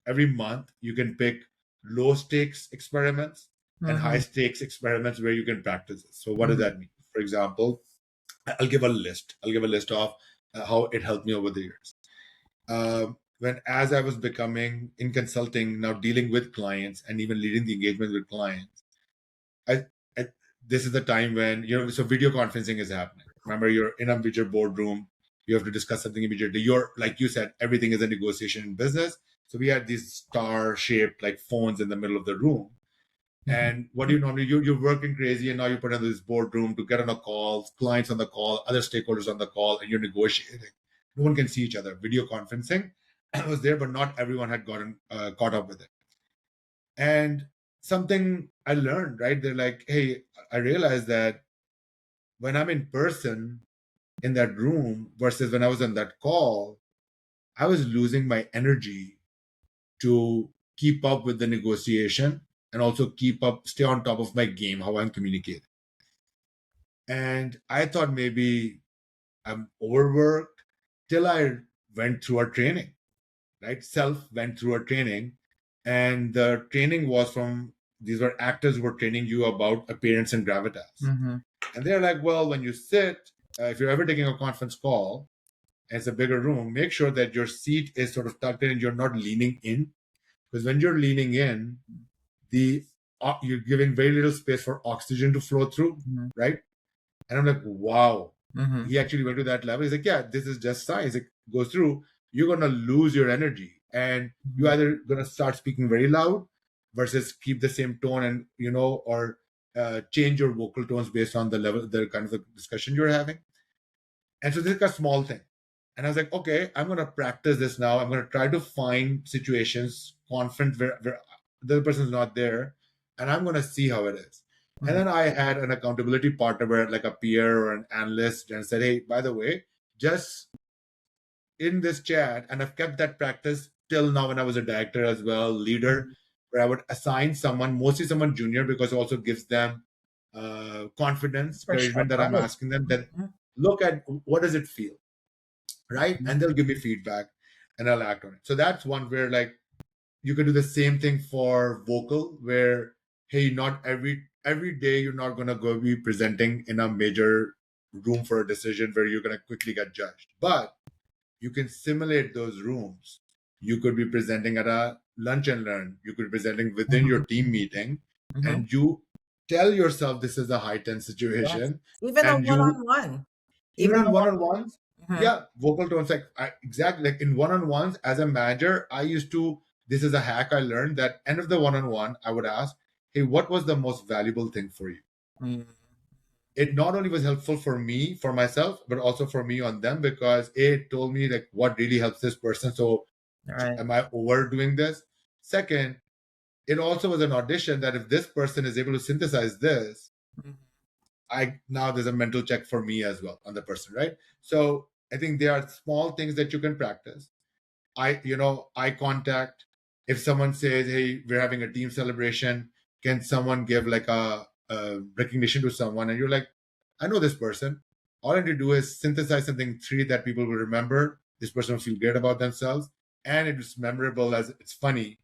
every month. You can pick low stakes experiments and high Mhm. stakes experiments where you can practice it. So what does Mhm. that mean? For example, I'll give a list. I'll give a list of how it helped me over the years. When as I was becoming in consulting, now dealing with clients and even leading the engagement with clients, I, I this is the time when so video conferencing is happening. Remember, you're in a major boardroom. You have to discuss something immediately. You're like you said, everything is a negotiation in business. So we had these star-shaped like phones in the middle of the room. Mhm. And what do you normally you're working crazy, and now you put in this boardroom to get on a call, clients on the call, other stakeholders on the call, and you're negotiating. No one can see each other. Video conferencing was there, but not everyone had gotten caught up with it. And something I learned, right? They're like, hey, I realized that when I'm in person in that room versus when I was on that call, I was losing my energy to keep up with the negotiation and also stay on top of my game, how I'm communicating. And I thought maybe I'm overworked till I went through a training, right? Self went through a training. And the training was from these were actors who were training you about appearance and gravitas. Mhm. And they're like, well, when you sit, if you're ever taking a conference call, and it's a bigger room, make sure that your seat is sort of tucked in and you're not leaning in. Because when you're leaning in, the you're giving very little space for oxygen to flow through, Mhm. right? And I'm like, wow. Mhm. He actually went to that level. He's like, yeah, this is just science. It goes through. You're gonna lose your energy, and you Mhm. either gonna start speaking very loud versus keep the same tone, and or change your vocal tones based on the level, the kind of the discussion you're having. And so this is a small thing. And I was like, okay, I'm gonna practice this now. I'm gonna try to find situations, confront where the other person's not there, and I'm gonna see how it is. And Mhm. then I had an accountability partner where like a peer or an analyst and said, hey, by the way, just in this chat, and I've kept that practice till now when I was a director as well, leader, Mhm. where I would assign someone, mostly someone junior, because it also gives them confidence, For sure. encouragement that I'm Right. asking them that Mhm. look at what does it feel, right? Mhm. And they'll give me feedback and I'll act on it. So that's one where like you can do the same thing for vocal, where hey, not every day you're not gonna go be presenting in a major room for a decision where you're gonna quickly get judged. But you can simulate those rooms. You could be presenting at a lunch and learn. You could be presenting within your Mhm. team meeting, Mhm. and you tell yourself this is a high tense Yes. situation, Even a and you one-on-one. even Even a in one on one. ones, Mhm. yeah, vocal tones like exactly like in one on ones as a manager, I used to. This is a hack I learned that end of the one on one, I would ask, hey, what was the most valuable thing for you? Mhm. It not only was helpful for me, for myself, but also for me on them because it told me like what really helps this person. So Right. am I overdoing this? Second, it also was an audition that if this person is able to synthesize this, Mhm. I now there's a mental check for me as well on the person, right? So I think there are small things that you can practice. Eye contact. If someone says, "Hey, we're having a team celebration," can someone give like a recognition to someone? And you're like, "I know this person. All I need to do is synthesize something three that people will remember. This person will feel great about themselves, and it's memorable as it's funny.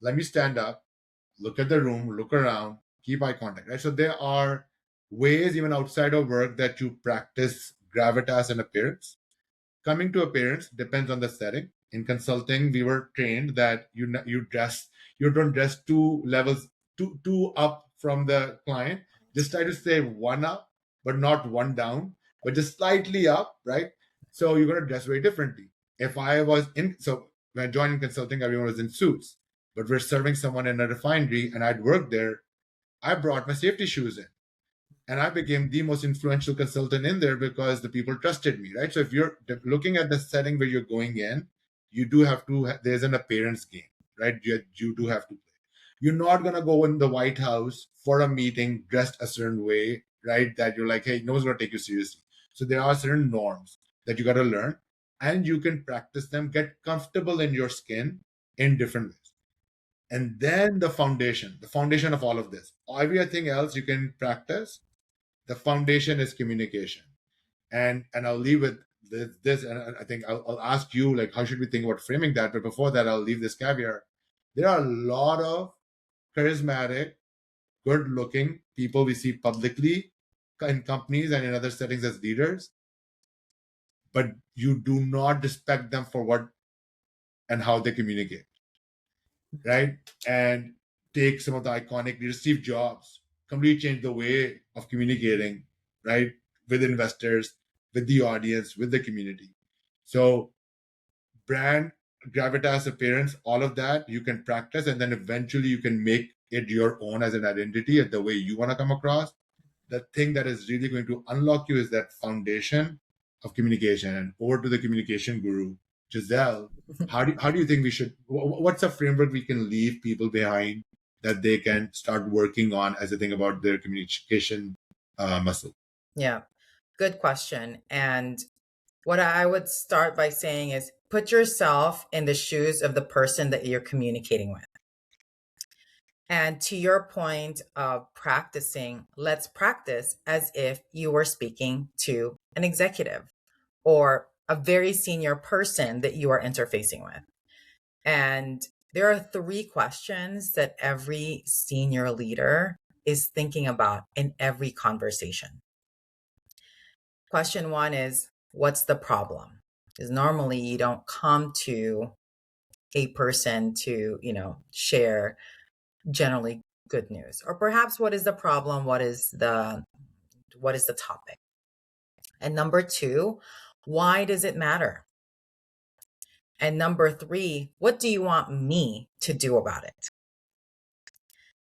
Let me stand up, look at the room, look around, keep eye contact." Right. So there are ways even outside of work that you practice gravitas and appearance. Coming to appearance depends on the setting. In consulting, we were trained that you don't dress two levels two up from the client. Just try to stay one up, but not one down, but just slightly up, right? So you're gonna dress very differently. If I was in so when I joined in consulting, everyone was in suits, but we're serving someone in a refinery, and I'd worked there. I brought my safety shoes in and I became the most influential consultant in there because the people trusted me, right? So if you're looking at the setting where you're going in, you do have to. There's an appearance game. right? You do have to play. You're not gonna go in the White House for a meeting dressed a certain way, right? That you're like, hey, no one's gonna take you seriously. So there are certain norms that you gotta learn, and you can practice them, get comfortable in your skin in different ways. And then the foundation of all of this, everything else you can practice. The foundation is communication. And I'll leave with this, and I think I'll ask you, like, how should we think about framing that? But before that, I'll leave this caveat. There are a lot of charismatic, good looking people we see publicly in companies and in other settings as leaders, but you do not respect them for what and how they communicate, right? And take some of the iconic leaders. Steve Jobs completely changed the way of communicating, right? With investors, with the audience, with the community. So brand, gravitas, appearance, all of that you can practice, and then eventually you can make it your own as an identity and the way you want to come across. The thing that is really going to unlock you is that foundation of communication. And over to the communication guru, Giselle. How do you think we should? What's a framework we can leave people behind that they can start working on as they think about their communication muscle? Yeah, good question. And what I would start by saying is put yourself in the shoes of the person that you're communicating with. And to your point of practicing, let's practice as if you were speaking to an executive or a very senior person that you are interfacing with. And there are three questions that every senior leader is thinking about in every conversation. Question one is, what's the problem? Because normally you don't come to a person to, share generally good news. Or perhaps what is the problem? What is the topic? And number two, why does it matter? And number three, what do you want me to do about it?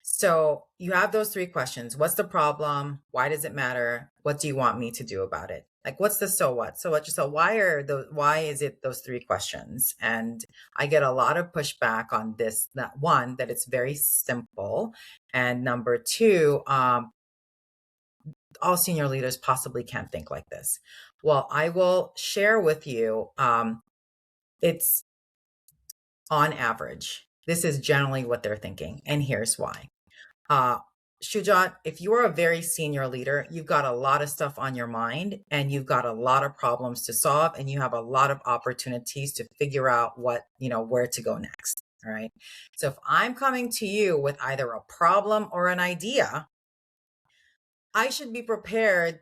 So you have those three questions. What's the problem? Why does it matter? What do you want me to do about it? Like, what's the so what? So why is it those three questions? And I get a lot of pushback on this, that one, that it's very simple. And number two, all senior leaders possibly can't think like this. Well, I will share with you, it's on average, this is generally what they're thinking. And here's why. Shujaat, if you're a very senior leader, you've got a lot of stuff on your mind and you've got a lot of problems to solve and you have a lot of opportunities to figure out where to go next. All right. So if I'm coming to you with either a problem or an idea, I should be prepared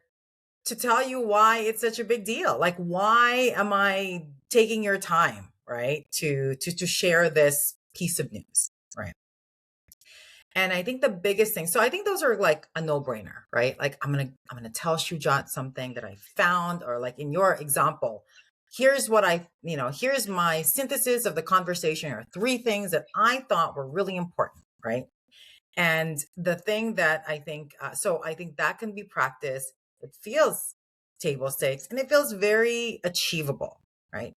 to tell you why it's such a big deal. Like, why am I taking your time, right? To share this piece of news, right? And I think the biggest thing, so I think those are like a no-brainer, right? Like I'm gonna tell Shujaat something that I found, or like in your example, here's here's my synthesis of the conversation, or three things that I thought were really important, right? And the thing that I think, so I think that can be practiced. It feels table stakes and it feels very achievable, right?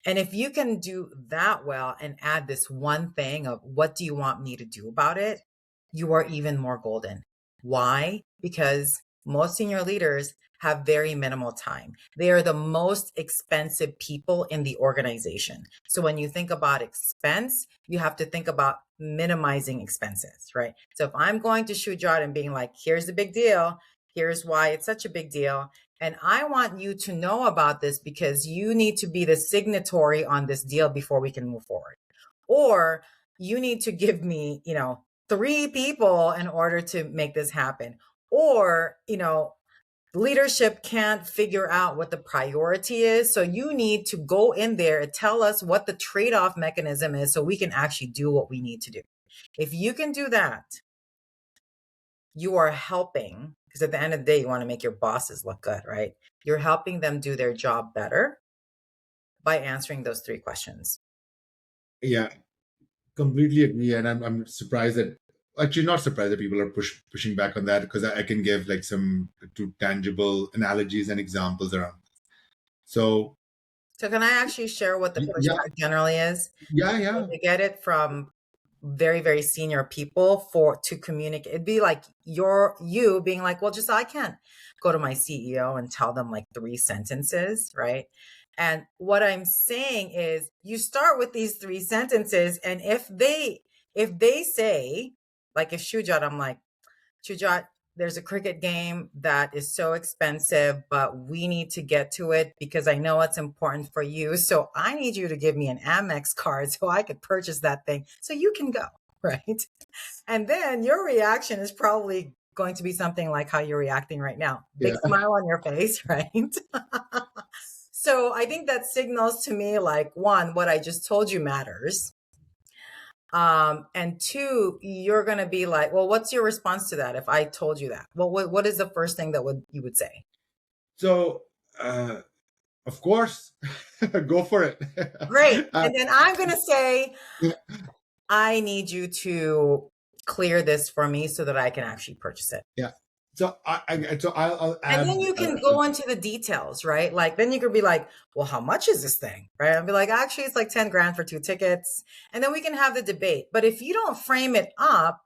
And if you can do that well and add this one thing of what do you want me to do about it, you are even more golden. Why? Because most senior leaders have very minimal time. They are the most expensive people in the organization. So when you think about expense, you have to think about minimizing expenses, right? So if I'm going to Shujaat and being like, here's the big deal, here's why it's such a big deal, and I want you to know about this because you need to be the signatory on this deal before we can move forward. Or you need to give me, three people in order to make this happen. Or, leadership can't figure out what the priority is. So you need to go in there and tell us what the trade-off mechanism is so we can actually do what we need to do. If you can do that, you are helping, because at the end of the day, you want to make your bosses look good, right? You're helping them do their job better by answering those three questions. Yeah, completely agree. And I'm surprised that, actually not surprised that people are pushing back on that, because I can give like some two tangible analogies and examples around. So So can I actually share what the Yeah, pushback generally is? yeah, So yeah, they get it from very, very senior people for to communicate. It'd be like you being like, well, just I can't go to my CEO and tell them like three sentences, right? And what I'm saying is you start with these three sentences, and if they say, like if Shujat, I'm like, Chujat, there's a cricket game that is so expensive, but we need to get to it because I know it's important for you. So I need you to give me an Amex card so I could purchase that thing so you can go, right? And then your reaction is probably going to be something like how you're reacting right now. Big yeah. smile on your face, right? So I think that signals to me like one, what I just told you matters. And two, you're going to be like, well, what's your response to that if I told you that? Well, what is the first thing that you would say? So, of course, go for it. Great. uh, And then I'm going to say, I need you to clear this for me so that I can actually purchase it. yeah. So I'll And then add. you can go into the details, right? Like, then you could be like, well, how much is this thing? Right? I'll be like, actually, it's like 10 grand for 2 tickets. And then we can have the debate. But if you don't frame it up,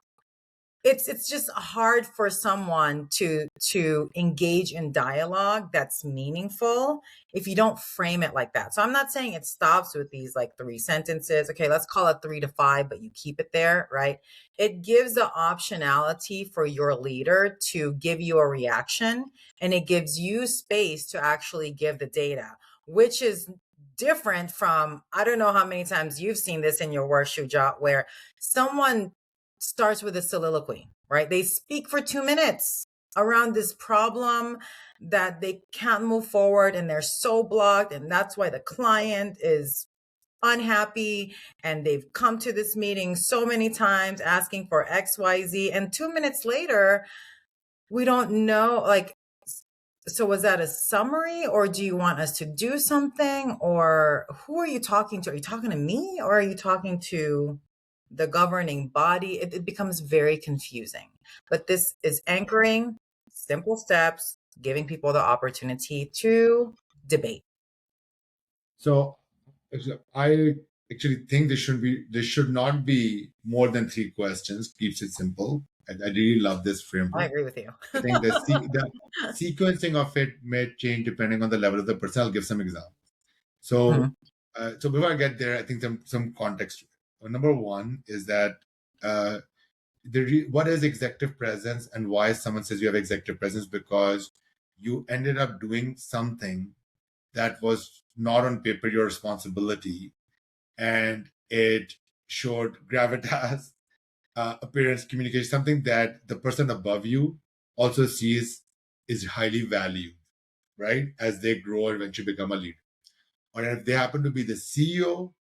it's just hard for someone to engage in dialogue that's meaningful if you don't frame it like that. So I'm not saying it stops with these like three sentences. Okay, let's call it 3 to 5, but you keep it there, right? It gives the optionality for your leader to give you a reaction, and it gives you space to actually give the data, which is different from, I don't know how many times you've seen this in your work, Shujat, where someone starts with a soliloquy, right? They speak for 2 minutes around this problem that they can't move forward and they're so blocked. And that's why the client is unhappy and they've come to this meeting so many times asking for XYZ. And 2 minutes later, we don't know, like, so was that a summary, or do you want us to do something, or who are you talking to? Are you talking to me, or are you talking to the governing body? It becomes very confusing. But this is anchoring simple steps, giving people the opportunity to debate. So I actually think there should not be more than three questions. Keeps it simple. I really love this I framework. agree with you. I think the sequencing of it may change depending on the level of the person. I'll give some examples. Mhm. So before I get there, I think some context. Number one is that uh, what is executive presence and why someone says you have executive presence, because you ended up doing something that was not on paper your responsibility, and it showed gravitas, appearance, communication, something that the person above you also sees is highly valued, right? As they grow and eventually become a leader. Or if they happen to be the CEO,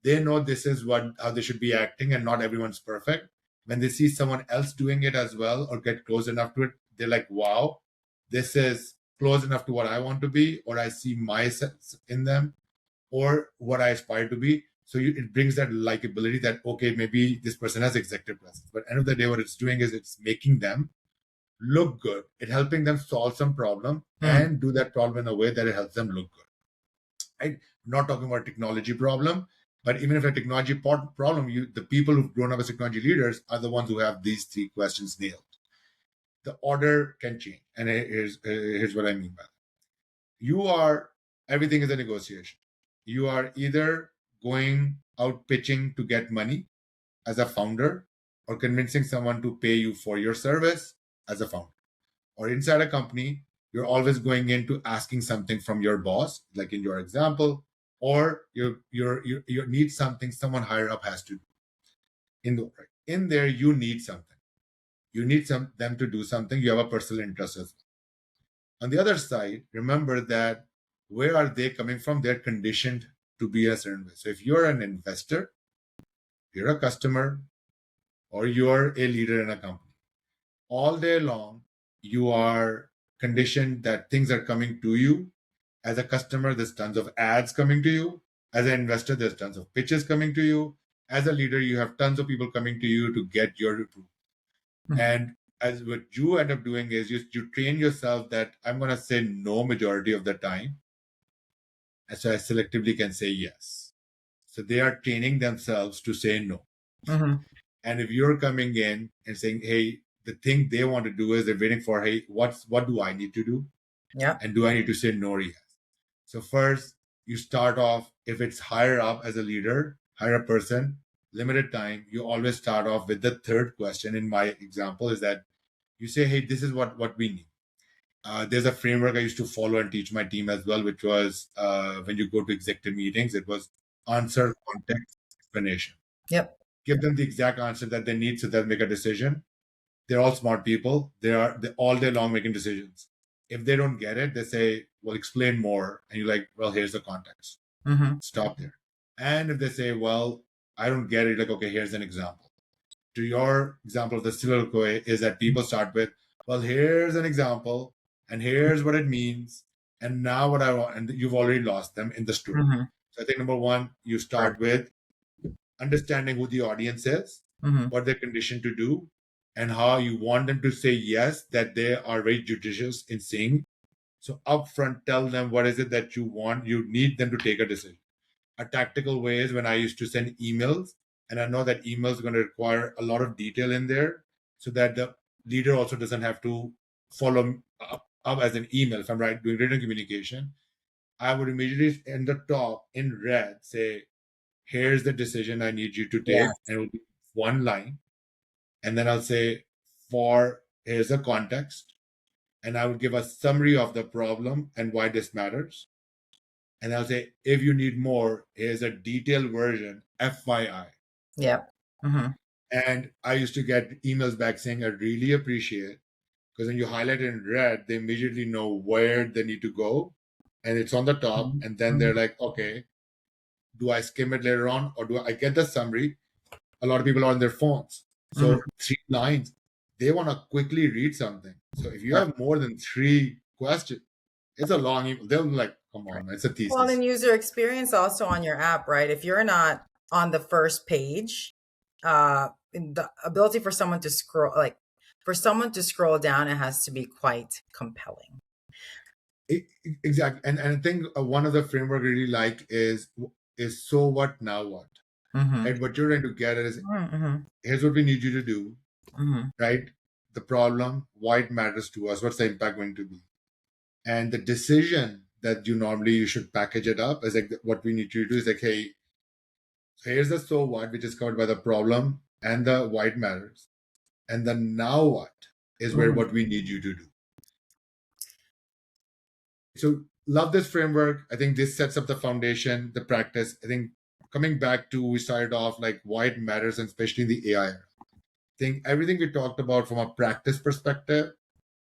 they know this is what how they should be acting, and not everyone's perfect. When they see someone else doing it as well or get close enough to it, they're like, wow, this is close enough to what I want to be, or I see myself in them, or what I aspire to be. So it brings that likability that, okay, maybe this person has executive presence. But end of the day, what it's doing is it's making them look good. It's helping them solve some problem Mm. and do that problem in a way that it helps them look good. Right? I'm not talking about technology problem, but even if a technology problem, the people who've grown up as technology leaders are the ones who have these three questions nailed. The order can change, and here's what I mean by that. You are Everything is a negotiation. You are either going out pitching to get money as a founder, or convincing someone to pay you for your service as a founder. Or inside a company, you're always going into asking something from your boss, like in your example, or you need something someone higher up has to do. In there, you need something. You need them to do something. You have a personal interest as well. On the other side, remember that where are they coming from? They're conditioned to be a certain way. So if you're an investor, you're a customer, or you're a leader in a company, all day long, you are conditioned that things are coming to you. As a customer, there's tons of ads coming to you. As an investor, there's tons of pitches coming to you. As a leader, you have tons of people coming to you to get your approval. Mhm. And as what you end up doing is you train yourself that I'm going to say no majority of the time, And so I selectively can say yes. So they are training themselves to say no. Mm-hmm. And if you're coming in and saying, hey, the thing they want to do is they're waiting for, hey, what do I need to do? Yep. And do I need to say no or yes? So first, you start off, if it's higher up as a leader, higher up person, limited time, you always start off with the third question. In my example, is that you say, hey, this is what we need. There's a framework I used to follow and teach my team as well, which was when you go to executive meetings, it was answer, context, explanation. Yep. Give them the exact answer that they need so they'll make a decision. They're all smart people. They all day long making decisions. If they don't get it, they say, well, explain more. And you're like, well, here's the context. Mm-hmm. Stop there. And if they say, well, I don't get it, like, okay, here's an example. To your example of the soliloquy is that people start with, well, here's an example, and here's what it means, and now what I want, and you've already lost them in the story. Mm-hmm. So I think number one, you Correct. start with understanding who the audience is, Mm-hmm. what they're conditioned to do, and how you want them to say yes, that they are very judicious in saying. So upfront, tell them what is it that you want. You need them to take a decision. A tactical way is when I used to send emails, and I know that emails are going to require a lot of detail in there, so that the leader also doesn't have to follow up as an email. If I'm right doing written communication, I would immediately in the top in red say, "Here's the decision I need you to Yeah. take," and it will be one line, and then I'll say, "For here's the context," and I would give a summary of the problem and why this matters. And I'll say, if you need more, here's a detailed version, FYI. Yep. Mm-hmm. And I used to get emails back saying, I really appreciate, because when you highlight it in red, they immediately know where they need to go. And it's on the top. And then Mm-hmm. they're like, okay, do I skim it later on or do I get the summary? A lot of people are on their phones. Mm-hmm. So 3 lines, they want to quickly read something. So if you Right. have more than 3 questions, it's a long email. They'll be like, come Right. on, man, it's a Well, thesis. and user experience also on your app, right? If you're not on the first page, the ability for someone to scroll, like for someone to scroll down, it has to be quite compelling. Exactly, and I think one of the framework I really like is so what now what, Mm-hmm. right? What you're trying to get at is Mm-hmm. here's what we need you to do, Mm-hmm. right? The problem, why it matters to us, what's the impact going to be, and the decision that you should package it up as like what we need you to do is like, hey, here's the so what which is covered by the problem and the why it matters, and the now what is where Mm-hmm. what we need you to do. So love this framework. I think this sets up the foundation, the practice. I think coming back to we started off like why it matters, and especially in the AI era. I think everything we talked about from a practice perspective,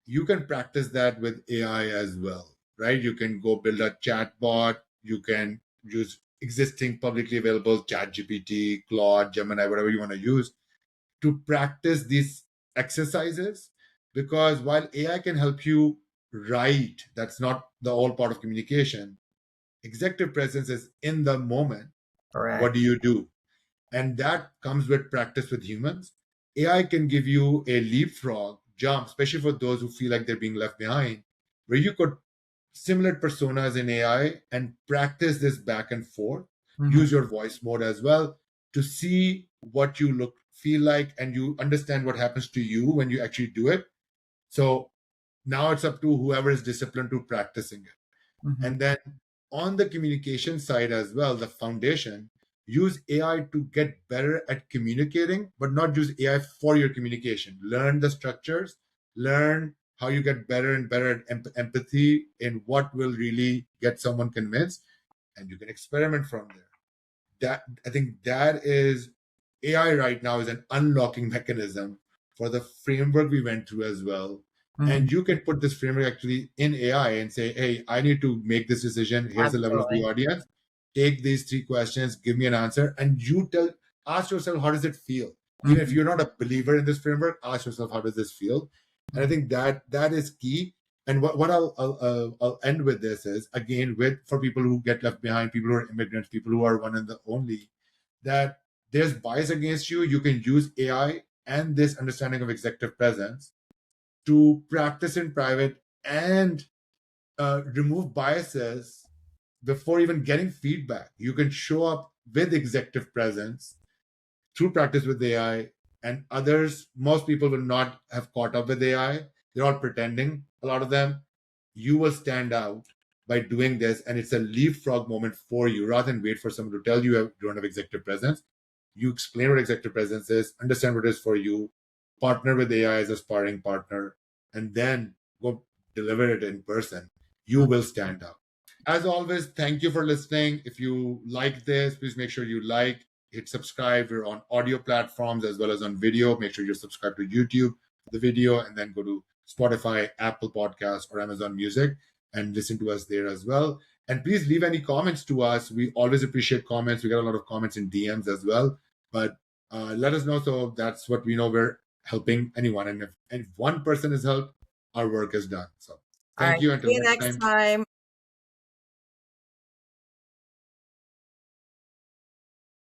you can practice that with AI as well, right? You can go build a chat bot. You can use existing publicly available chat GPT, Claude, Gemini, whatever you want to use to practice these exercises, because while AI can help you write, that's not the whole part of communication. Executive presence is in the moment. What Correct. do you do? And that comes with practice with humans. AI can give you a leapfrog jump, especially for those who feel like they're being left behind, where you could simulate personas in AI and practice this back and forth. Mm-hmm. Use your voice mode as well to see what you look feel like, and you understand what happens to you when you actually do it. So now it's up to whoever is disciplined to practicing it. Mm-hmm. And then on the communication side as well, the foundation, use AI to get better at communicating, but not use AI for your communication. Learn the structures, learn how you get better and better at empathy and what will really get someone convinced, and you can experiment from there. That I think that is AI right now is an unlocking mechanism for the framework we went through as well. Mm-hmm. And you can put this framework actually in AI and say, hey, I need to make this decision. Here's the level of the Absolutely. audience. Take these 3 questions, give me an answer, and ask yourself, how does it feel? Even if Mm-hmm. you're not a believer in this framework, ask yourself, how does this feel? And I think that is key. And what I'll end with this is again with for people who get left behind, people who are immigrants, people who are one and the only, that there's bias against you. You can use AI and this understanding of executive presence to practice in private and remove biases before even getting feedback, you can show up with executive presence through practice with AI, and others, most people will not have caught up with AI. They're all pretending, a lot of them. You will stand out by doing this, and it's a leapfrog moment for you rather than wait for someone to tell you you don't have executive presence. You explain what executive presence is, understand what it is for you, partner with AI as a sparring partner, and then go deliver it in person. You will stand out. As always, thank you for listening. If you like this, please make sure you like, hit subscribe. We're on audio platforms as well as on video. Make sure you subscribe to YouTube, the video, and then go to Spotify, Apple Podcasts, or Amazon Music and listen to us there as well. And please leave any comments to us. We always appreciate comments. We get a lot of comments in DMs as well. But let us know, so that's what we know, we're helping anyone. And if one person is helped, our work is done. So All right. thank you. Until See you next next time. time.